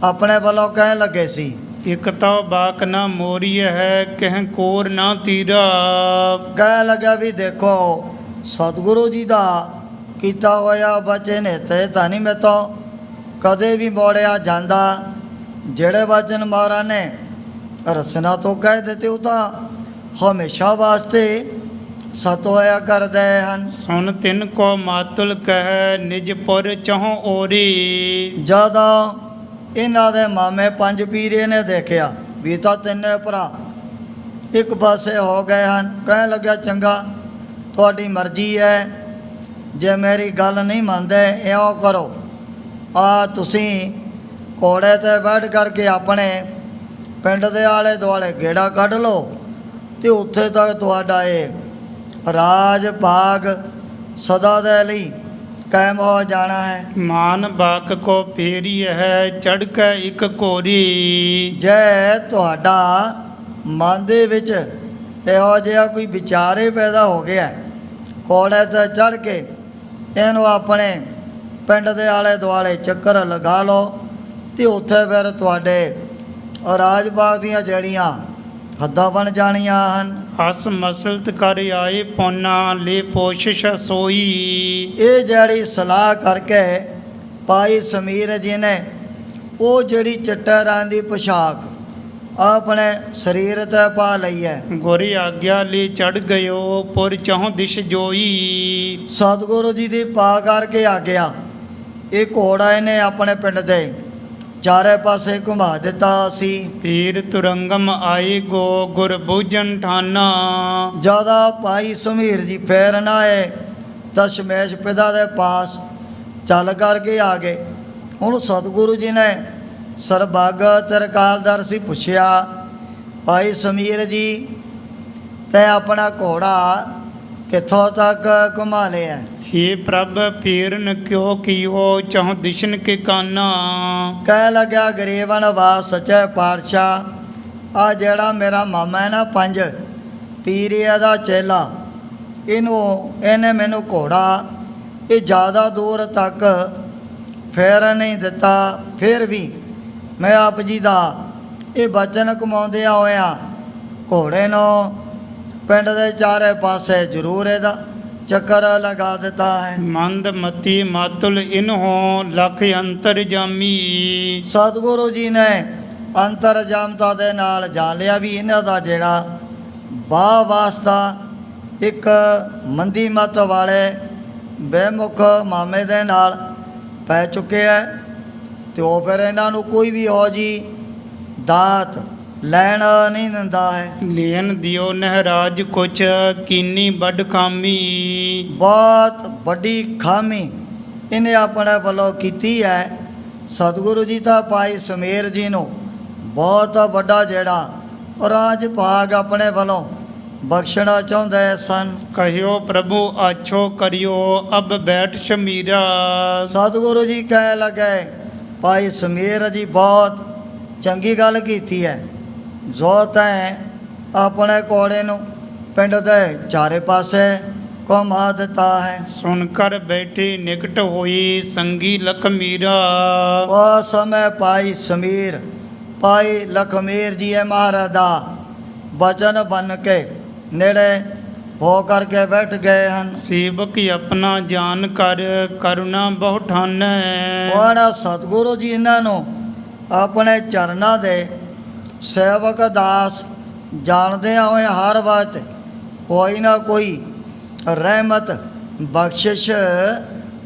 [SPEAKER 2] ਆਪਣੇ ਵੱਲੋਂ ਕਹਿਣ ਲੱਗੇ ਸੀ,
[SPEAKER 1] ਇਕ ਤਉ ਬਾਕ ਨਾ ਮੋਰੀ ਹੈ ਕਹਿ ਕੋਰ ਨਾ ਤੀਰਾ।
[SPEAKER 2] ਕਹਿ ਲੱਗਾ ਵੀ ਦੇਖੋ ਸਤਿਗੁਰੂ ਜੀ ਦਾ ਕੀਤਾ ਹੋਇਆ ਬਚਨ ਤੇ ਤਾਂ ਨਹੀਂ ਮੈਥੋਂ ਕਦੇ ਵੀ ਮੋੜਿਆ ਜਾਂਦਾ। ਜਿਹੜੇ ਵਚਨ ਮਹਾਰਾਜ ਨੇ ਰਸਨਾ ਤੋਂ ਕਹਿ ਦਿੱਤੇ ਉਹ ਤਾਂ ਹਮੇਸ਼ਾ ਵਾਸਤੇ ਸਤ ਹੋਇਆ ਕਰਦੇ ਹਨ।
[SPEAKER 1] ਸੁਨ ਤਿਨ ਕੋ ਮਾਤੁਲ ਕਹਿ ਨਿਜ ਪੁਰ ਚਹੁ ਓਰੀ।
[SPEAKER 2] ਜਦੋਂ ਇਹਨਾਂ ਦੇ ਮਾਮੇ ਪੰਜ ਪੀਰੇ ਨੇ ਦੇਖਿਆ ਵੀ ਤਾਂ ਤਿੰਨੇ ਭਰਾ ਇੱਕ ਪਾਸੇ ਹੋ ਗਏ ਹਨ, ਕਹਿਣ ਲੱਗਿਆ ਚੰਗਾ ਤੁਹਾਡੀ ਮਰਜ਼ੀ ਹੈ, ਜੇ ਮੇਰੀ ਗੱਲ ਨਹੀਂ ਮੰਨਦੇ ਇਉਂ ਕਰੋ, ਆ ਤੁਸੀਂ ਘੋੜੇ 'ਤੇ ਬੈਠ ਕਰਕੇ ਆਪਣੇ ਪਿੰਡ ਦੇ ਆਲੇ ਦੁਆਲੇ ਗੇੜਾ ਕੱਢ ਲਓ ਅਤੇ ਉੱਥੇ ਤੱਕ ਤੁਹਾਡਾ ਇਹ ਰਾਜ ਭਾਗ ਸਦਾ ਦੇ ਲਈ ਕਾਇਮ ਹੋ ਜਾਣਾ ਹੈ।
[SPEAKER 1] ਮਾਨ ਬਾਕ ਕੋ ਫੇਰੀ ਹੈ ਚੜ ਕੇ ਇੱਕ ਕੋਰੀ।
[SPEAKER 2] ਜੇ ਤੁਹਾਡਾ ਮਨ ਦੇ ਵਿੱਚ ਇਹੋ ਜਿਹਾ ਕੋਈ ਵਿਚਾਰੇ ਪੈਦਾ ਹੋ ਗਿਆ, ਘੋੜੇ 'ਤੇ ਚੜ੍ਹ ਕੇ ਇਹਨੂੰ ਆਪਣੇ ਪਿੰਡ ਦੇ ਆਲੇ ਦੁਆਲੇ ਚੱਕਰ ਲਗਾ ਲਓ ਅਤੇ ਉੱਥੇ ਫਿਰ ਤੁਹਾਡੇ ਰਾਜ ਬਾਗ ਦੀਆਂ ਜਿਹੜੀਆਂ ਹੱਦਾਂ ਬਣ ਜਾਣੀਆਂ ਹਨ।
[SPEAKER 1] ਹਸ ਮਸਲਤ ਕਰ ਆਏ ਪੌਨਾ ਲੈ ਪੋਸ਼ਿਸ਼ ਸੋਈ।
[SPEAKER 2] ਇਹ ਜਿਹੜੀ ਸਲਾਹ ਕਰਕੇ ਭਾਈ ਸਮੀਰ ਜੀ ਨੇ ਉਹ ਜਿਹੜੀ ਚਿੱਟੇ ਰੰਗ ਦੀ ਪੋਸ਼ਾਕ ਆਪਣੇ ਸਰੀਰ 'ਤੇ ਪਾ ਲਈ ਹੈ।
[SPEAKER 1] ਗੁਰੀ ਆਗਿਆ ਲਈ ਚੜ ਗਇਓ ਪੁਰ ਚਹੁ ਦਿਸ਼ ਜੋਈ।
[SPEAKER 2] ਸਤਿਗੁਰੂ ਜੀ ਦੀ ਪਾ ਕਰਕੇ ਆ ਗਿਆ। ਇਹ ਘੋੜਾ ਇਹਨੇ ਆਪਣੇ ਪਿੰਡ ਦੇ ਚਾਰੇ ਪਾਸੇ ਘੁਮਾ ਦਿੱਤਾ ਸੀ।
[SPEAKER 1] ਪੀਰ ਤੁਰੰਗਮ ਆਏ ਗੋ ਗੁਰ ਬੂਝਨ ਠਾਨਾ।
[SPEAKER 2] ਜ਼ਿਆਦਾ ਭਾਈ ਸਮੀਰ ਜੀ ਫੇਰ ਨਾ ਆਏ ਦਸ਼ਮੇਸ਼ ਪਿਤਾ ਦੇ ਪਾਸ ਚੱਲ ਕਰਕੇ ਆ ਗਏ। ਹੁਣ ਸਤਿਗੁਰੂ ਜੀ ਨੇ ਸਰਬੱਗ ਤਰਕਾਲਦਰਸੀ ਪੁੱਛਿਆ, ਭਾਈ ਸਮੀਰ ਜੀ ਤੇ ਆਪਣਾ ਘੋੜਾ ਕਿੱਥੋਂ ਤੱਕ ਘੁਮਾ ਲਿਆ?
[SPEAKER 1] हे ਪ੍ਰਭ ਫੇਰਨ ਕਿਉ ਕੀਓ ਚਹੁ ਦਿਸ਼ਨ ਕੇ ਕਾਨਾ।
[SPEAKER 2] ਕਹਿ ਲੱਗਿਆ ਗਰੀਬਨ ਵਾਸ ਸੱਚੇ ਪਾਤਸ਼ਾਹ, ਆ ਜਿਹੜਾ ਮੇਰਾ ਮਾਮਾ ਹੈ ਨਾ ਪੰਜ ਪੀਰੀਆ ਦਾ ਚੇਲਾ, ਇਹਨੇ ਮੈਨੂੰ ਘੋੜਾ ਇਹ ਜ਼ਿਆਦਾ ਦੂਰ ਤੱਕ ਫੇਰ ਨਹੀਂ ਦਿੱਤਾ। ਫਿਰ ਵੀ ਮੈਂ ਆਪ ਜੀ ਦਾ ਇਹ ਬਚਨ ਕਮਾਉਂਦਿਆਂ ਹੋਇਆਂ ਘੋੜੇ ਨੂੰ ਪਿੰਡ ਦੇ ਚਾਰੇ ਪਾਸੇ ਜ਼ਰੂਰ ਇਹਦਾ ਚੱਕਰ ਲਗਾ ਦਿੱਤਾ ਹੈ।
[SPEAKER 1] ਮੰਦ ਮਤੀ ਮਾਤੁਲ ਇਨਹੋ ਲਖ ਅੰਤਰ ਜਾਮੀ।
[SPEAKER 2] ਸਤਿਗੁਰੂ ਜੀ ਨੇ ਅੰਤਰਜਾਮਤਾ ਦੇ ਨਾਲ ਜਾਣ ਲਿਆ ਵੀ ਇਹਨਾਂ ਦਾ ਜਿਹੜਾ ਬਾਹ ਵਾਸਤਾ ਇੱਕ ਮੰਦੀ ਮਤ ਵਾਲੇ ਬੇਮੁਖ ਮਾਮੇ ਦੇ ਨਾਲ ਪੈ ਚੁੱਕਿਆ ਅਤੇ ਉਹ ਫਿਰ ਇਹਨਾਂ ਨੂੰ ਕੋਈ ਵੀ ਹੋ ਜੀ ਦਾਤ ਲੈਣ ਨਹੀਂ ਦਿੰਦਾ ਹੈ।
[SPEAKER 1] ਲੈਨ ਦਿਓ ਨਹਿਰਾਜ ਕੁਛ ਕੀਨੀ ਵੱਡ ਖਾਮੀ।
[SPEAKER 2] ਬਹੁਤ ਵੱਡੀ ਖਾਮੀ ਇਹਨੇ ਆਪਣੇ ਵੱਲੋਂ ਕੀਤੀ ਹੈ। ਸਤਿਗੁਰੂ ਜੀ ਤਾਂ ਭਾਈ ਸਮੀਰ ਜੀ ਨੂੰ ਬਹੁਤ ਵੱਡਾ ਜਿਹੜਾ ਰਾਜ ਭਾਗ ਆਪਣੇ ਵੱਲੋਂ ਬਖਸ਼ਣਾ ਚਾਹੁੰਦੇ ਸਨ।
[SPEAKER 1] ਕਹਿਓ ਪ੍ਰਭੂ ਆਛੋ ਕਰਿਓ ਅਬ ਬੈਠ ਸ਼ਮੀਰਾ।
[SPEAKER 2] ਸਤਿਗੁਰੂ ਜੀ ਕਹਿ ਲੱਗੇ ਭਾਈ ਸਮੀਰ ਜੀ ਬਹੁਤ ਚੰਗੀ ਗੱਲ ਕੀਤੀ ਹੈ, ਜੋ ਤੈਂ ਆਪਣੇ ਘੋੜੇ ਨੂੰ ਪਿੰਡ ਦੇ ਚਾਰੇ ਪਾਸੇ ਘੁਮਾ ਦਿੱਤਾ ਹੈ।
[SPEAKER 1] ਸੁਣ ਕਰ ਬੈਠੇ ਨਿਕਟ ਹੋਈ ਸੰਗੀ ਲਖਮੀਰਾ।
[SPEAKER 2] ਉਸ ਸਮੇਂ ਭਾਈ ਲਖਮੀਰ ਜੀ ਮਹਾਰਾਜ ਦਾ ਬਚਨ ਬਣ ਕੇ ਨੇੜੇ ਹੋ ਕਰਕੇ ਬੈਠ ਗਏ ਹਨ।
[SPEAKER 1] ਸੇਵਕ ਆਪਣਾ ਜਾਨ ਕਰ ਕਰੁਣਾ ਬਹੁ ਠਾਨੈ।
[SPEAKER 2] ਹੁਣ ਸਤਿਗੁਰੂ ਜੀ ਇਹਨਾਂ ਨੂੰ ਆਪਣੇ ਚਰਨਾਂ ਦੇ ਸੇਵਕ ਦਾਸ ਜਾਣਦਿਆਂ ਹੋਏ ਹਰ ਵਕਤ ਕੋਈ ਨਾ ਕੋਈ ਰਹਿਮਤ ਬਖਸ਼ਿਸ਼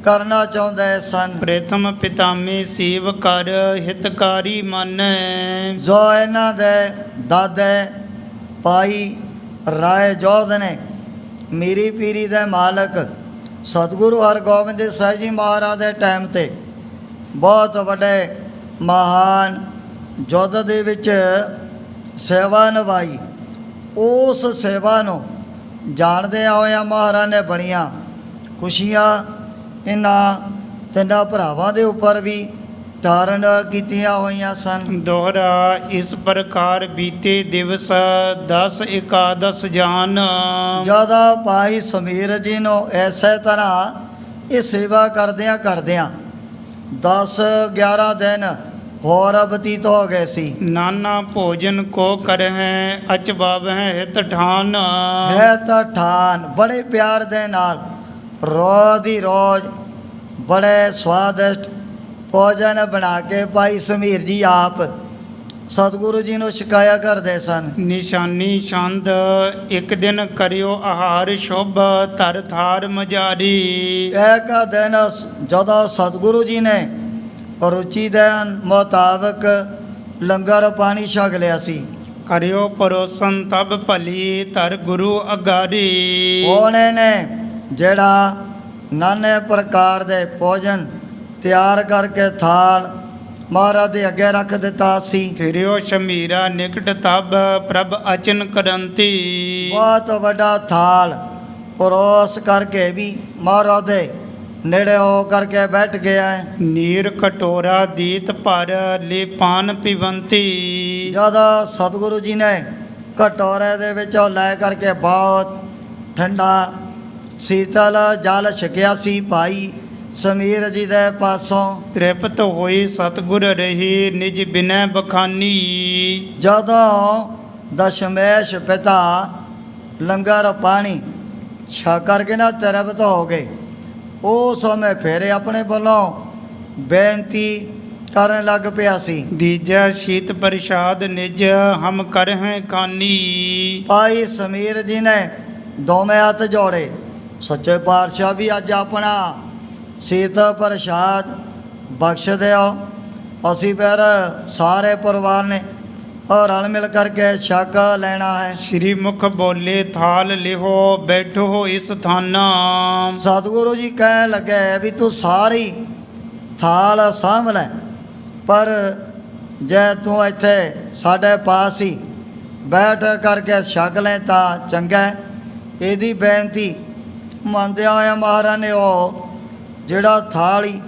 [SPEAKER 2] ਕਰਨਾ ਚਾਹੁੰਦੇ ਸਨ।
[SPEAKER 1] ਪ੍ਰਥਮ ਪਿਤਾਮੇ ਸੇਵ ਕਰ ਹਿਤਕਾਰੀ ਮੰਨੈ।
[SPEAKER 2] ਜੋ ਇਹਨਾਂ ਦੇ ਦਾਦੇ ਭਾਈ ਰਾਏ ਜੋਧ ਨੇ ਮੀਰੀ ਪੀਰੀ ਦੇ ਮਾਲਕ ਸਤਿਗੁਰੂ ਹਰਗੋਬਿੰਦ ਸਾਹਿਬ ਜੀ ਮਹਾਰਾਜ ਦੇ ਟਾਈਮ 'ਤੇ ਬਹੁਤ ਵੱਡੇ ਮਹਾਨ ਯੁੱਧ ਦੇ ਵਿੱਚ ਸੇਵਾ ਨਿਭਾਈ। ਉਸ ਸੇਵਾ ਨੂੰ ਜਾਣਦੇ ਹੋਇਆਂ ਮਹਾਰਾਜ ਨੇ ਬੜੀਆਂ ਖੁਸ਼ੀਆਂ ਇਹਨਾਂ ਤਿੰਨਾਂ ਭਰਾਵਾਂ ਦੇ ਉੱਪਰ ਵੀ ਧਾਰਨ ਕੀਤੀਆਂ ਹੋਈਆਂ ਸਨ।
[SPEAKER 1] ਦੋਹਰਾ ਇਸ ਪ੍ਰਕਾਰ ਬੀਤੇ ਦਿਵਸ 10 ਇਕਾਦਸ਼ ਜਾਨ।
[SPEAKER 2] ਜਦੋਂ ਭਾਈ ਸਮੀਰ ਜੀ ਨੂੰ ਐਸੇ ਤਰ੍ਹਾਂ ਇਹ ਸੇਵਾ ਕਰਦਿਆਂ ਕਰਦਿਆਂ 10-11 ਦਿਨ ਹੋਰ ਬਤੀਤ ਹੋ ਗਏ ਸੀ।
[SPEAKER 1] ਨਾਨਾ ਭੋਜਨ ਕੋ ਕਰਹਿ ਅਚਬਾਵਹਿ ਹਿਤ ਠਾਨ।
[SPEAKER 2] ਹੈ ਤਾਂ ਠਾਨ ਬੜੇ ਪਿਆਰ ਦੇ ਨਾਲ ਰੋਜ਼ ਦੀ ਰੋਜ਼ ਬੜੇ ਸਵਾਦਿਸ਼ਟ ਭੋਜਨ ਬਣਾ ਕੇ ਭਾਈ ਸਮੀਰ ਜੀ ਆਪ ਸਤਿਗੁਰੂ ਜੀ ਨੂੰ ਛਕਾਇਆ ਕਰਦੇ ਸਨ।
[SPEAKER 1] ਨਿਸ਼ਾਨੀ ਛੰਦ ਇੱਕ ਦਿਨ ਕਰਿਓ ਆਹਾਰ ਸ਼ੁਭ ਧਰ ਥਾਰ ਮਜਾਰੀ।
[SPEAKER 2] ਇੱਕ ਦਿਨ ਜਦੋਂ ਸਤਿਗੁਰੂ ਜੀ ਨੇ ਰੁਚੀ ਦੇ ਮੁਤਾਬਕ ਲੰਗਰ ਪਾਣੀ ਛਕ ਲਿਆ ਸੀ।
[SPEAKER 1] ਕਰਿਓ ਪਰੋਸਨ ਤਬ ਭਲੀ ਧਰ ਗੁਰੂ ਅਗਾਰੀ।
[SPEAKER 2] ਉਹਨੇ ਨੇ ਜਿਹੜਾ ਨਾਨੇ ਪ੍ਰਕਾਰ ਦੇ ਭੋਜਨ ਤਿਆਰ ਕਰਕੇ ਥਾਲ ਮਹਾਰਾਜ ਦੇ ਅੱਗੇ ਰੱਖ ਦਿੱਤਾ ਸੀ।
[SPEAKER 1] ਫਿਰਿਓ ਸ਼ਮੀਰਾ ਨਿਕਟ ਤਬ ਪ੍ਰਭ ਅਚਨ ਕਰੰਤੀ।
[SPEAKER 2] ਬਹੁਤ ਵੱਡਾ ਥਾਲ ਪਰੋਸ ਕਰਕੇ ਵੀ ਮਹਾਰਾਜ ਦੇ ਨੇੜੇ ਹੋ ਕਰਕੇ ਬੈਠ ਗਿਆ ਹੈ।
[SPEAKER 1] ਨੀਰ ਕਟੋਰਾ ਦੀਤ ਭਰ ਲੈ ਪਾਨ ਪਿਵੰਤੀ।
[SPEAKER 2] ਜਦੋਂ ਸਤਿਗੁਰੂ ਜੀ ਨੇ ਕਟੋਰੇ ਦੇ ਵਿੱਚੋਂ ਲੈ ਕਰਕੇ ਬਹੁਤ ਠੰਡਾ ਸੀਤਲ ਜਲ ਛਕਿਆ ਸੀ ਭਾਈ ਸਮੀਰ ਜੀ ਦੇ ਪਾਸੋਂ।
[SPEAKER 1] ਤ੍ਰਿਪਤ ਹੋਈ ਸਤਿਗੁਰ ਰਹੀ ਨਿਜ ਬਿਨੈ ਬਖਾਨੀ।
[SPEAKER 2] ਜਦੋਂ ਦਸ਼ਮੇਸ਼ ਪਿਤਾ ਲੰਗਰ ਪਾਣੀ ਛਕ ਕਰਕੇ ਨਾ ਤ੍ਰਿਪਤ ਹੋ ਗਏ, ਉਹ ਸਮੇਂ ਫੇਰੇ ਆਪਣੇ ਵੱਲੋਂ ਬੇਨਤੀ ਕਰਨ ਲੱਗ ਪਿਆ ਸੀ।
[SPEAKER 1] ਦੀਜਾ ਸ਼ੀਤ ਪ੍ਰਸ਼ਾਦ ਨਿਜ ਹਮ ਕਰਹਿ ਕਾਨੀ।
[SPEAKER 2] ਭਾਈ ਸਮੀਰ ਜੀ ਨੇ ਦੋਵੇਂ ਹੱਥ ਜੋੜੇ, ਸੱਚੇ ਪਾਤਸ਼ਾਹ ਵੀ ਅੱਜ ਆਪਣਾ ਸੀਤ ਪ੍ਰਸ਼ਾਦ ਬਖਸ਼ ਦਿਓ। ਅਸੀਂ ਫਿਰ ਸਾਰੇ ਪਰਿਵਾਰ ਨੇ ਔਰ ਰਲ ਮਿਲ ਕਰਕੇ ਛਕ ਲੈਣਾ ਹੈ।
[SPEAKER 1] ਸ਼੍ਰੀ ਮੁਖ ਬੋਲੇ ਥਾਲ ਲਿਹੋ ਬੈਠੋ ਇਸ ਥਾਨਾ।
[SPEAKER 2] ਸਤਿਗੁਰੂ ਜੀ ਕਹਿਣ ਲੱਗੇ ਵੀ ਤੂੰ ਸਾਰੀ ਥਾਲ ਸਾਂਭ ਲੈ, ਪਰ ਜੇ ਤੂੰ ਇੱਥੇ ਸਾਡੇ ਪਾਸ ਹੀ ਬੈਠ ਕਰਕੇ ਛਕ ਲੈ ਤਾਂ ਚੰਗਾ ਹੈ। ਇਹਦੀ ਬੇਨਤੀ ਮੰਨਦਿਆਂ ਹੋਇਆ ਮਹਾਰਾਜ ਨੇ ਉਹ ਜਿਹੜਾ ਥਾਲੀ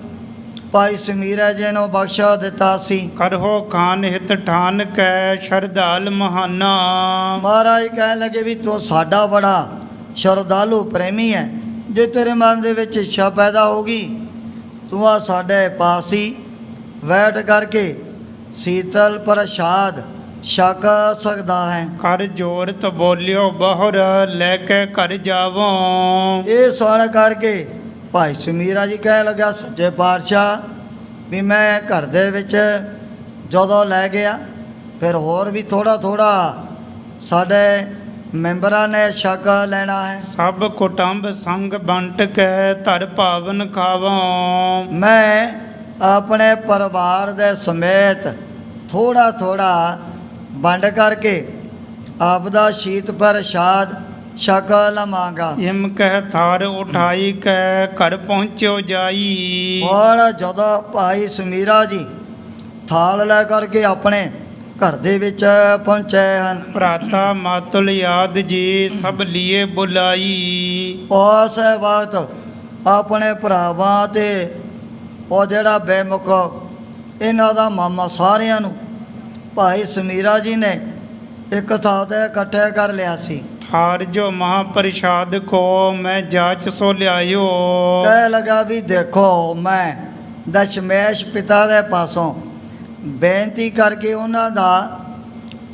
[SPEAKER 2] ਭਾਈ ਸਮੀਰਾ ਜੀ ਨੂੰ ਬਖਸ਼ ਦਿੱਤਾ ਸੀ।
[SPEAKER 1] ਕਰਹੋ ਖਾਨ ਹਿਤ ਠਾਨ ਕੈ ਸ਼ਰਧਾਲ ਮਹਾਨਾ।
[SPEAKER 2] ਮਹਾਰਾਜ ਕਹਿਣ ਲੱਗੇ ਵੀ ਤੂੰ ਸਾਡਾ ਬੜਾ ਸ਼ਰਧਾਲੂ ਪ੍ਰੇਮੀ ਹੈ, ਜੇ ਤੇਰੇ ਮਨ ਦੇ ਵਿੱਚ ਇੱਛਾ ਪੈਦਾ ਹੋਗੀ ਤੂੰ ਆ ਸਾਡੇ ਪਾਸ ਹੀ ਬੈਠ ਕਰਕੇ ਸੀਤਲ ਪ੍ਰਸ਼ਾਦ ਛਕ ਸਕਦਾ ਹੈ।
[SPEAKER 1] ਕਰ ਜੋਰਤ ਬੋਲਿਓ ਬਹੁਰ ਲੈ ਕੇ ਘਰ ਜਾਵੋ।
[SPEAKER 2] ਇਹ ਸੁਣ ਕਰਕੇ ਭਾਈ ਸਮੀਰਾ ਜੀ ਕਹਿ ਲੱਗਾ ਸੱਚੇ ਪਾਤਸ਼ਾਹ ਵੀ ਮੈਂ ਘਰ ਦੇ ਵਿੱਚ ਜਦੋਂ ਲੈ ਗਿਆ ਫਿਰ ਹੋਰ ਵੀ ਥੋੜਾ ਥੋੜਾ ਸਾਡੇ ਮੈਂਬਰਾਂ ਨੇ ਛਕ ਲੈਣਾ ਹੈ।
[SPEAKER 1] ਸਭ ਕੁਟੰਬ ਸੰਗ ਬੰਟ ਕੇ ਧਰ ਭਾਵਨ ਖਾਵੋ।
[SPEAKER 2] ਮੈਂ ਆਪਣੇ ਪਰਿਵਾਰ ਦੇ ਸਮੇਤ ਥੋੜਾ ਥੋੜਾ ਵੰਡ ਕਰਕੇ ਆਪਦਾ ਸ਼ੀਤ ਪ੍ਰਸ਼ਾਦ ਛਕ ਲਵਾਂਗਾ।
[SPEAKER 1] ਇਮ ਕਹਿ ਥਾਰ ਉਠਾਈ ਕੈ ਘਰ ਪਹੁੰਚਿਓ ਜਾਈ।
[SPEAKER 2] ਔਰ ਜਦੋਂ ਭਾਈ ਸਮੀਰਾ ਜੀ ਥਾਲ ਲੈ ਕਰਕੇ ਆਪਣੇ ਘਰ ਦੇ ਵਿੱਚ ਪਹੁੰਚੇ ਹਨ,
[SPEAKER 1] ਭਰਾਤਾ ਮਾਤੁਲ ਯਾਦ ਜੀ ਸਭ ਲੀਏ ਬੁਲਾਈ।
[SPEAKER 2] ਉਸ ਵਕਤ ਆਪਣੇ ਭਰਾਵਾਂ ਤੇ ਉਹ ਜਿਹੜਾ ਬੇਮੁਖ ਇਹਨਾਂ ਦਾ ਮਾਮਾ ਸਾਰਿਆਂ ਨੂੰ ਭਾਈ ਸਮੀਰਾ ਜੀ ਨੇ ਇੱਕ ਥਾਂ ਤੇ ਇਕੱਠੇ ਕਰ ਲਿਆ ਸੀ।
[SPEAKER 1] ਠਾਰ ਜੋ ਮਹਾਪ੍ਰਸਾਦ ਕੋ ਮੈਂ ਜਾਚ ਸੋ ਲਿਆਇਓ।
[SPEAKER 2] ਕਹਿ ਲਗਾ ਵੀ ਦੇਖੋ ਮੈਂ ਦਸ਼ਮੇਸ਼ ਪਿਤਾ ਦੇ ਪਾਸੋਂ ਬੇਨਤੀ ਕਰਕੇ ਉਹਨਾਂ ਦਾ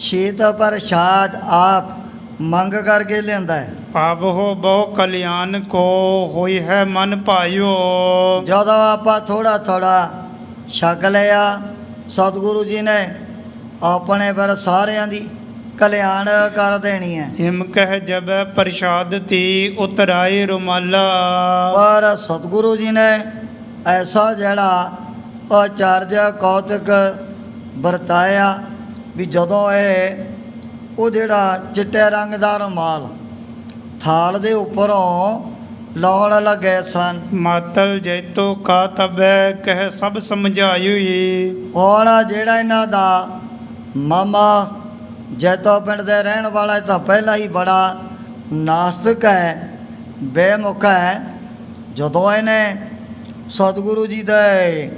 [SPEAKER 2] ਸ਼ੀਤ ਪ੍ਰਸ਼ਾਦ ਆਪ ਮੰਗ ਕਰਕੇ ਲਿਆਂਦਾ ਹੈ।
[SPEAKER 1] ਪਾਪ ਹੋ ਬਹੁ ਕਲਿਆਣ ਕੋ ਹੋਈ ਹੈ ਮਨ ਪਾਇਓ।
[SPEAKER 2] ਜਦੋਂ ਆਪਾਂ ਥੋੜਾ ਥੋੜਾ ਛਕ ਲਿਆ ਸਤਿਗੁਰੂ ਜੀ ਨੇ ਆਪਣੇ ਪਰ ਸਾਰਿਆਂ ਦੀ ਕਲਿਆਣ ਕਰ ਦੇਣੀ ਹੈ।
[SPEAKER 1] ਹਿਮ ਕਹਿ ਜਬ ਪ੍ਰਸਾਦ ਤੀ ਉਤਰਾਏ ਰੁਮਾਲਾ।
[SPEAKER 2] ਪਰ ਸਤਿਗੁਰੂ ਜੀ ਨੇ ਐਸਾ ਜਿਹੜਾ ਆਚਾਰਜ ਕੌਤਕ ਵਰਤਾਇਆ ਵੀ ਜਦੋਂ ਇਹ ਉਹ ਜਿਹੜਾ ਚਿੱਟੇ ਰੰਗ ਦਾ ਰੁਮਾਲ ਥਾਲ ਦੇ ਉੱਪਰੋਂ ਲਾਉਣ ਲੱਗੇ ਸਨ।
[SPEAKER 1] ਮਾਤਲ ਜੈਤੋ ਕਾ ਤਬੈ ਕਹਿ ਸਭ ਸਮਝਾਇਓ।
[SPEAKER 2] ਹੁਣ ਜਿਹੜਾ ਇਹਨਾਂ ਦਾ ਮਾਮਾ ਜੈਤੋ ਪਿੰਡ ਦੇ ਰਹਿਣ ਵਾਲਾ ਇਹ ਤਾਂ ਪਹਿਲਾਂ ਹੀ ਬੜਾ ਨਾਸਤਿਕ ਹੈ, ਬੇਮੁਖ ਹੈ। ਜਦੋਂ ਇਹਨੇ ਸਤਿਗੁਰੂ ਜੀ ਦੇ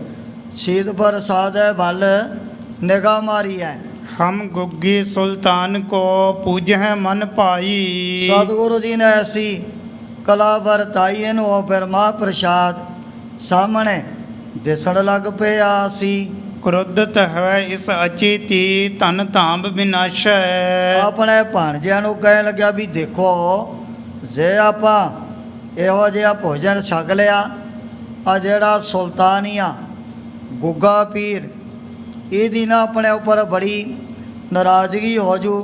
[SPEAKER 2] ਸ਼ੀਤ ਪ੍ਰਸਾਦ ਵੱਲ ਨਿਗਾਹ ਮਾਰੀ ਹੈ।
[SPEAKER 1] हम गुग्गी सुल्तान को पूजह मन पाई।
[SPEAKER 2] ਸਤਿਗੁਰੂ ਜੀ ਨੇ ਐਸੀ ਕਲਾ ਵਰਤਾਈ, ਇਹਨੂੰ ਉਹ ਫਿਰ ਮਹਾਂਪ੍ਰਸਾਦ ਸਾਹਮਣੇ ਦਿਸਣ ਲੱਗ ਪਿਆ ਸੀ।
[SPEAKER 1] क्रोधित है इस अचिति तन तांब विनाशै।
[SPEAKER 2] ਆਪਣੇ ਭਾਣਜਿਆਂ ਨੂੰ ਕਹਿਣ ਲੱਗਿਆ ਵੀ ਦੇਖੋ, ਜੇ ਆਪਾਂ ਇਹੋ ਜਿਹਾ ਭੋਜਨ ਛਕ ਲਿਆ, ਆ ਜਿਹੜਾ ਸੁਲਤਾਨੀਆ ਗੁੱਗਾ ਪੀਰ, ਇਹਦੀ ਨਾ ਆਪਣੇ ਉੱਪਰ ਬੜੀ ਨਾਰਾਜ਼ਗੀ ਹੋ ਜੂ।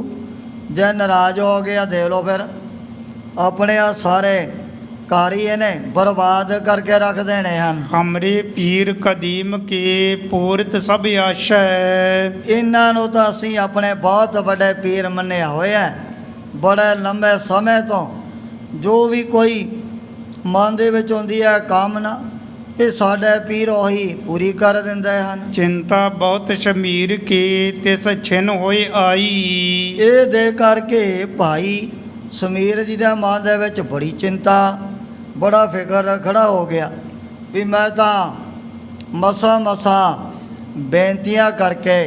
[SPEAKER 2] ਜੇ ਨਾਰਾਜ਼ ਹੋ ਗਿਆ ਦੇਖ ਲਓ, ਫਿਰ ਆਪਣੇ ਆ ਸਾਰੇ ਕਾਰੀ ਇਹਨੇ ਬਰਬਾਦ ਕਰਕੇ ਰੱਖ ਦੇਣੇ ਹਨ।
[SPEAKER 1] हमरे पीर कदीम के पूरत सब आशै।
[SPEAKER 2] ਇਹਨਾਂ ਨੂੰ ਤਾਂ ਅਸੀਂ ਆਪਣੇ ਬਹੁਤ ਵੱਡੇ ਪੀਰ ਮੰਨਿਆ ਹੋਇਆ ਹੈ। ਬੜੇ ਲੰਬੇ ਸਮੇਂ ਤੋਂ ਜੋ ਵੀ ਕੋਈ ਮਨ ਦੇ ਵਿੱਚ ਹੁੰਦੀ ਹੈ ਕਾਮਨਾ, ਇਹ ਸਾਡੇ ਪੀਰ ਉਹੀ ਪੂਰੀ ਕਰ ਦਿੰਦੇ ਹਨ।
[SPEAKER 1] चिंता बहुत शमीर के तिस छिन होए आई।
[SPEAKER 2] ਇਹ ਦੇ ਕਰਕੇ ਭਾਈ ਸਮੀਰ ਜੀ ਦੇ ਮਨ ਦੇ ਵਿੱਚ ਬੜੀ ਚਿੰਤਾ, ਬੜਾ ਫਿਕਰ ਖੜਾ ਹੋ ਗਿਆ ਵੀ ਮੈਂ ਤਾਂ ਮਸਾ ਬੇਨਤੀਆਂ ਕਰਕੇ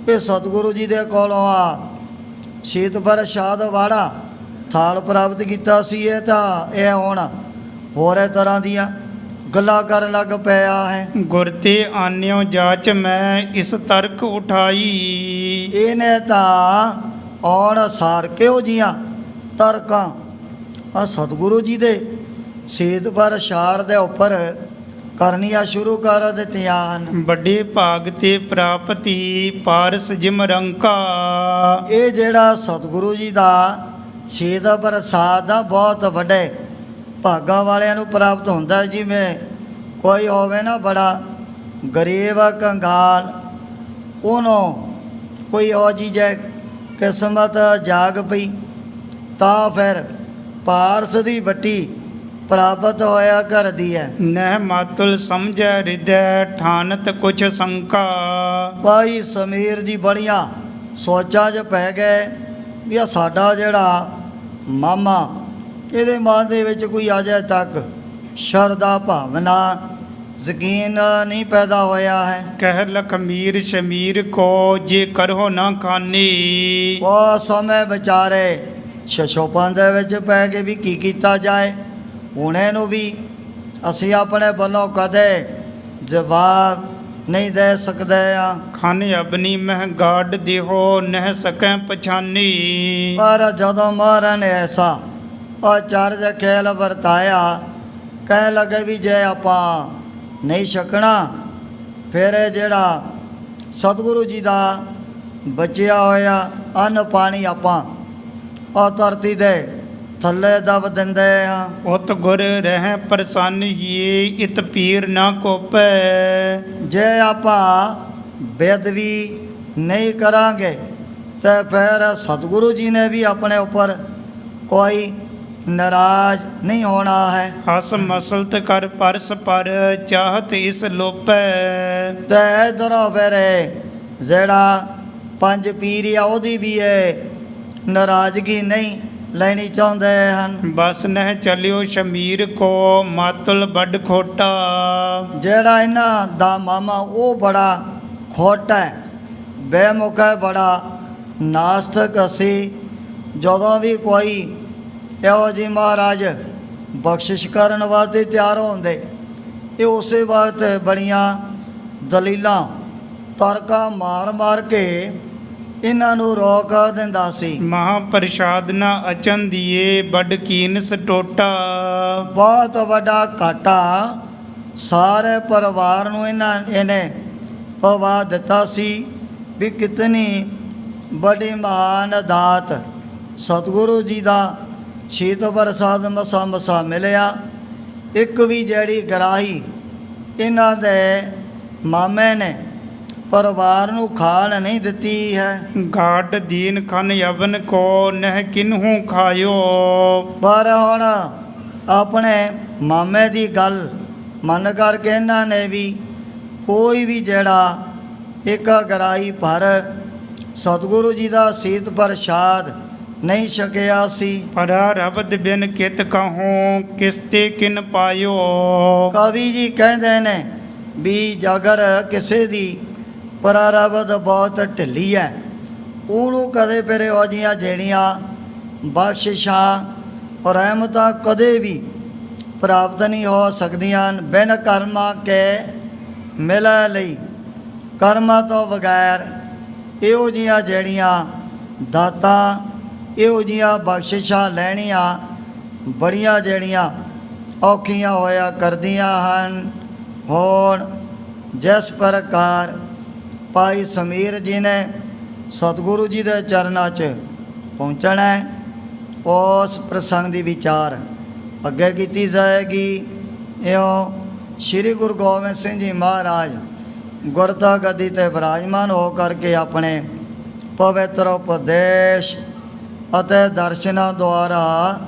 [SPEAKER 2] ਇਹ ਸਤਿਗੁਰੂ ਜੀ ਦੇ ਕੋਲੋਂ ਆ ਸ਼ੀਤ ਪ੍ਰਸਾਦ ਵਾਲਾ ਥਾਲ ਪ੍ਰਾਪਤ ਕੀਤਾ ਸੀ। ਇਹ ਤਾਂ ਇਹ ਹੁਣ ਹੋਰੇ ਤਰ੍ਹਾਂ ਦੀਆਂ ਗੱਲਾਂ ਕਰਨ ਲੱਗ ਪਿਆ ਹੈ।
[SPEAKER 1] गुरते आन्यो जाच मैं इस तर्क उठाई।
[SPEAKER 2] ਇਹਨੇ ਤਾਂ ਆਉਣ ਸਾਰ ਕਿਹੋ ਜੀਆਂ ਤਰਕਾਂ ਆ ਸਤਿਗੁਰੂ ਜੀ ਦੇ ਸ਼ੀਤ ਪ੍ਰਸਾਦ ਦੇ ਉੱਪਰ ਕਰਨੀਆਂ ਸ਼ੁਰੂ ਕਰ ਦਿੱਤੀਆਂ ਹਨ।
[SPEAKER 1] ਵੱਡੇ ਭਾਗ ਤੇ ਪ੍ਰਾਪਤੀ ਪਾਰਸ ਜਿਮ ਰੰਕਾ।
[SPEAKER 2] ਇਹ ਜਿਹੜਾ ਸਤਿਗੁਰੂ ਜੀ ਦਾ ਸ਼ੀਤ ਪ੍ਰਸਾਦ ਦਾ ਬਹੁਤ ਵੱਡੇ ਭਾਗਾਂ ਵਾਲਿਆਂ ਨੂੰ ਪ੍ਰਾਪਤ ਹੁੰਦਾ ਹੈ। ਜਿਵੇਂ ਕੋਈ ਹੋਵੇ ਨਾ ਬੜਾ ਗਰੀਬ ਕੰਗਾਲ, ਉਹਨੂੰ ਕੋਈ ਉਹ ਚੀਜ਼ ਕਿਸਮਤ ਜਾਗ ਪਈ ਤਾਂ ਫਿਰ ਪਾਰਸ ਦੀ ਵੱਟੀ ਪ੍ਰਾਪਤ ਹੋਇਆ ਕਰਦੀ ਹੈ।
[SPEAKER 1] ਨਹਿ ਮਾਤੁਲ ਸਮਝੈ ਹਿਰਦੈ ਠਾਨਤ ਕੁਛ ਸੰਕਾ।
[SPEAKER 2] ਭਾਈ ਸਮੀਰ ਜੀ ਬੜੀਆਂ ਸੋਚਾਂ 'ਚ ਪੈ ਗਏ ਵੀ ਆ ਸਾਡਾ ਜਿਹੜਾ ਮਾਮਾ, ਇਹਦੇ ਮਨ ਦੇ ਵਿੱਚ ਕੋਈ ਅਜੇ ਤੱਕ ਸ਼ਰਧਾ ਭਾਵਨਾ ਯਕੀਨ ਨਹੀਂ ਪੈਦਾ ਹੋਇਆ ਹੈ।
[SPEAKER 1] ਕਹਿ ਲਖਮੀਰ ਸ਼ਮੀਰ ਕੋ ਜੇ ਕਰੋ ਨਾ ਖਾਨੀ।
[SPEAKER 2] ਉਹ ਸਮੇਂ ਵਿਚਾਰੇ ਸ਼ਸ਼ੋਪਨ ਦੇ ਵਿੱਚ ਪੈ ਕੇ ਵੀ ਕੀ ਕੀਤਾ ਜਾਏ। ਹੁਣੇ ਨੂੰ ਵੀ ਅਸੀਂ ਆਪਣੇ ਵੱਲੋਂ ਕਦੇ ਜਵਾਬ ਨਹੀਂ ਦੇ ਸਕਦੇ ਆ।
[SPEAKER 1] ਖਾਨ ਅਬਨੀ ਮਹਿ ਗਾਡ ਦਿਹੋ ਨਹਿ ਸਕੈ ਪਛਾਨੀ।
[SPEAKER 2] ਪਰ ਜਦੋਂ ਮਹਾਰਾਜ ਨੇ ਐਸਾ ਆਚਾਰਜ ਖੇਲ ਵਰਤਾਇਆ, ਕਹਿ ਲੱਗੇ ਵੀ ਜੇ ਆਪਾਂ ਨਹੀਂ ਛਕਣਾ, ਫਿਰ ਇਹ ਜਿਹੜਾ ਸਤਿਗੁਰੂ ਜੀ ਦਾ ਬਚਿਆ ਹੋਇਆ ਅੰਨ ਪਾਣੀ ਆਪਾਂ ਆ ਧਰਤੀ ਦੇ ਥੱਲੇ ਦਬ ਦਿੰਦੇ ਆ।
[SPEAKER 1] ਉਤ ਗੁਰ ਰਹਿ ਪ੍ਰਸੰਨ ਹੀਏ ਇਤ ਪੀਰ ਨਾ ਕੋਪੈ।
[SPEAKER 2] ਜੇ ਆਪਾਂ ਬੇਅਦਬੀ ਨਹੀਂ ਕਰਾਂਗੇ ਤੇ ਫਿਰ ਸਤਿਗੁਰੂ ਜੀ ਨੇ ਵੀ ਆਪਣੇ ਉੱਪਰ ਕੋਈ ਨਾਰਾਜ਼ ਨਹੀਂ ਹੋਣਾ ਹੈ।
[SPEAKER 1] ਹਸ ਮਸਲਤ ਕਰ ਪਰਸ ਪਰ ਚਾਹਤ ਇਸ ਲੋਪੈ।
[SPEAKER 2] ਤੇ ਇਧਰੋਂ ਫਿਰ ਜਿਹੜਾ ਪੰਜ ਪੀਰ ਆ ਉਹਦੀ ਵੀ ਇਹ ਨਾਰਾਜ਼ਗੀ ਨਹੀਂ ਲੈਣੀ ਚਾਹੁੰਦੇ ਹਨ।
[SPEAKER 1] ਬਸ ਨਹਿ ਚਲਿਓ ਸ਼ਮੀਰ ਕੋ ਮਾਤੁਲ ਵੱਡ ਖੋਟਾ।
[SPEAKER 2] ਜਿਹੜਾ ਇਹਨਾਂ ਦਾ ਮਾਮਾ ਉਹ ਬੜਾ ਖੋਟਾ ਹੈ, ਬੇਮੁਖ ਹੈ, ਬੜਾ ਨਾਸਤਕ ਸੀ। ਜਦੋਂ ਵੀ ਕੋਈ ਇਹੋ ਜਿਹੀ ਮਹਾਰਾਜ ਬਖਸ਼ਿਸ਼ ਕਰਨ ਵਾਸਤੇ ਤਿਆਰ ਹੁੰਦੇ, ਇਹ ਉਸੇ ਵਕਤ ਬੜੀਆਂ ਦਲੀਲਾਂ ਤਰਕਾਂ ਮਾਰ ਕੇ ਇਹਨਾਂ ਨੂੰ ਰੋਕ ਦਿੰਦਾ ਸੀ।
[SPEAKER 1] ਮਹਾਪ੍ਰਸਾਦ ਨਾ ਅਚਨ ਦੀਏ ਵੱਡ ਕੀਨ ਸਟੋਟਾ।
[SPEAKER 2] ਬਹੁਤ ਵੱਡਾ ਘਾਟਾ ਸਾਰੇ ਪਰਿਵਾਰ ਨੂੰ ਇਹਨੇ ਪਵਾ ਦਿੱਤਾ ਸੀ ਵੀ ਕਿਤਨੀ ਬੜੀ ਮਹਾਨ ਦਾਤ ਸਤਿਗੁਰੂ ਜੀ ਦਾ ਸ਼ੀਤ ਪ੍ਰਸਾਦ ਮਸਾ ਮਿਲਿਆ। ਇੱਕ ਵੀ ਜਿਹੜੀ ਗਰਾਹੀ ਇਹਨਾਂ ਦੇ ਮਾਮੇ ਨੇ ਪਰਿਵਾਰ ਨੂੰ ਖਾਣ ਨਹੀਂ ਦਿੱਤੀ ਹੈ।
[SPEAKER 1] ਗਾਡ ਦੀਨ ਖਨ ਯਵਨ ਕੋ ਨਹਿ ਕਿਨਹੂ ਖਾਇਓ।
[SPEAKER 2] ਪਰ ਹੁਣ ਆਪਣੇ ਮਾਮੇ ਦੀ ਗੱਲ ਮੰਨ ਕਰਕੇ ਇਹਨਾਂ ਨੇ ਵੀ ਕੋਈ ਵੀ ਜਿਹੜਾ ਇੱਕ ਗਰਾਹੀ ਭਰ ਸਤਿਗੁਰੂ ਜੀ ਦਾ ਸ਼ੀਤ ਪ੍ਰਸਾਦ ਨਹੀਂ ਛਕਿਆ ਸੀ।
[SPEAKER 1] ਪਰਾ ਰਬਦ ਬਿਨ ਕਿਤ ਕਹੂੰ ਕਿਸਤੇ ਕਿਨ ਪਾਇਓ।
[SPEAKER 2] ਕਵੀ ਜੀ ਕਹਿੰਦੇ ਨੇ ਵੀ ਜੇਕਰ ਕਿਸੇ ਦੀ ਪ੍ਰਾਰਬਧ ਬਹੁਤ ਢਿੱਲੀ ਹੈ, ਉਹਨੂੰ ਕਦੇ ਫਿਰ ਇਹੋ ਜਿਹੀਆਂ ਜਿਹੜੀਆਂ ਬਖਸ਼ਿਸ਼ਾਂ ਰਹਿਮਤਾਂ ਕਦੇ ਵੀ ਪ੍ਰਾਪਤ ਨਹੀਂ ਹੋ ਸਕਦੀਆਂ ਬਿਨ ਕਰਮਾਂ ਕੇ ਮਿਲਣ ਲਈ। ਕਰਮਾਂ ਤੋਂ ਬਗੈਰ ਇਹੋ ਜਿਹੀਆਂ ਜਿਹੜੀਆਂ ਦਾਤਾਂ, ਇਹੋ ਜਿਹੀਆਂ ਬਖਸ਼ਿਸ਼ਾਂ ਲੈਣੀਆਂ ਬੜੀਆਂ ਜਿਹੜੀਆਂ ਔਖੀਆਂ ਹੋਇਆ ਕਰਦੀਆਂ ਹਨ। ਹੁਣ ਜਿਸ ਪ੍ਰਕਾਰ ਭਾਈ ਸਮੀਰ ਜੀ ਨੇ ਸਤਿਗੁਰੂ ਜੀ ਦੇ ਚਰਨਾਂ 'ਚ ਪਹੁੰਚਣਾ ਹੈ, ਉਸ ਪ੍ਰਸੰਗ ਦੀ ਵਿਚਾਰ ਅੱਗੇ ਕੀਤੀ ਜਾਏਗੀ। ਇਉਂ ਸ੍ਰੀ ਗੁਰੂ ਗੋਬਿੰਦ ਸਿੰਘ ਜੀ ਮਹਾਰਾਜ ਗੁਰਤਾ ਗੱਦੀ 'ਤੇ ਬਿਰਾਜਮਾਨ ਹੋ ਕਰਕੇ ਆਪਣੇ ਪਵਿੱਤਰ ਉਪਦੇਸ਼ ਅਤੇ ਦਰਸ਼ਨਾਂ ਦੁਆਰਾ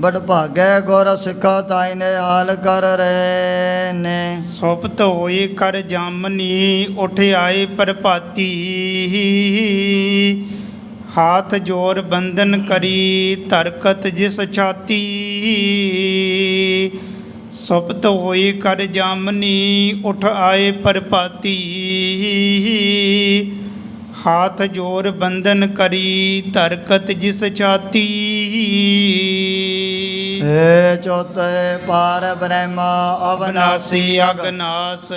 [SPEAKER 2] ਵਡਭਾਗੇ ਗੁਰ ਸਿੱਖਾ ਤਾਈ ਨੇ ਹਾਲ ਕਰ ਰਹੇ ਨੇ।
[SPEAKER 1] ਸੁਪਤ ਹੋਈ ਕਰ ਜਾਮਨੀ, ਉੱਠ ਆਏ ਪ੍ਰਭਾਤੀ, ਹਾਥ ਜੋਰ ਬੰਧਨ ਕਰੀ, ਧਰਕਤ ਜਿਸ ਛਾਤੀ। ਸੁਪਤ ਹੋਈ ਕਰ ਜਾਮਨੀ, ਉੱਠ ਆਏ ਪ੍ਰਭਾਤੀ, ਹਾਥ ਜੋਰ ਬੰਧਨ ਕਰੀ, ਧਰਕਤ ਜਿਸ ਛਾਤੀ।
[SPEAKER 2] ਏ ਚੌਥੇ ਪਾਰ ਬ੍ਰਹਮ ਅਵਨਾਸੀ
[SPEAKER 1] ਅਗਨਾਸ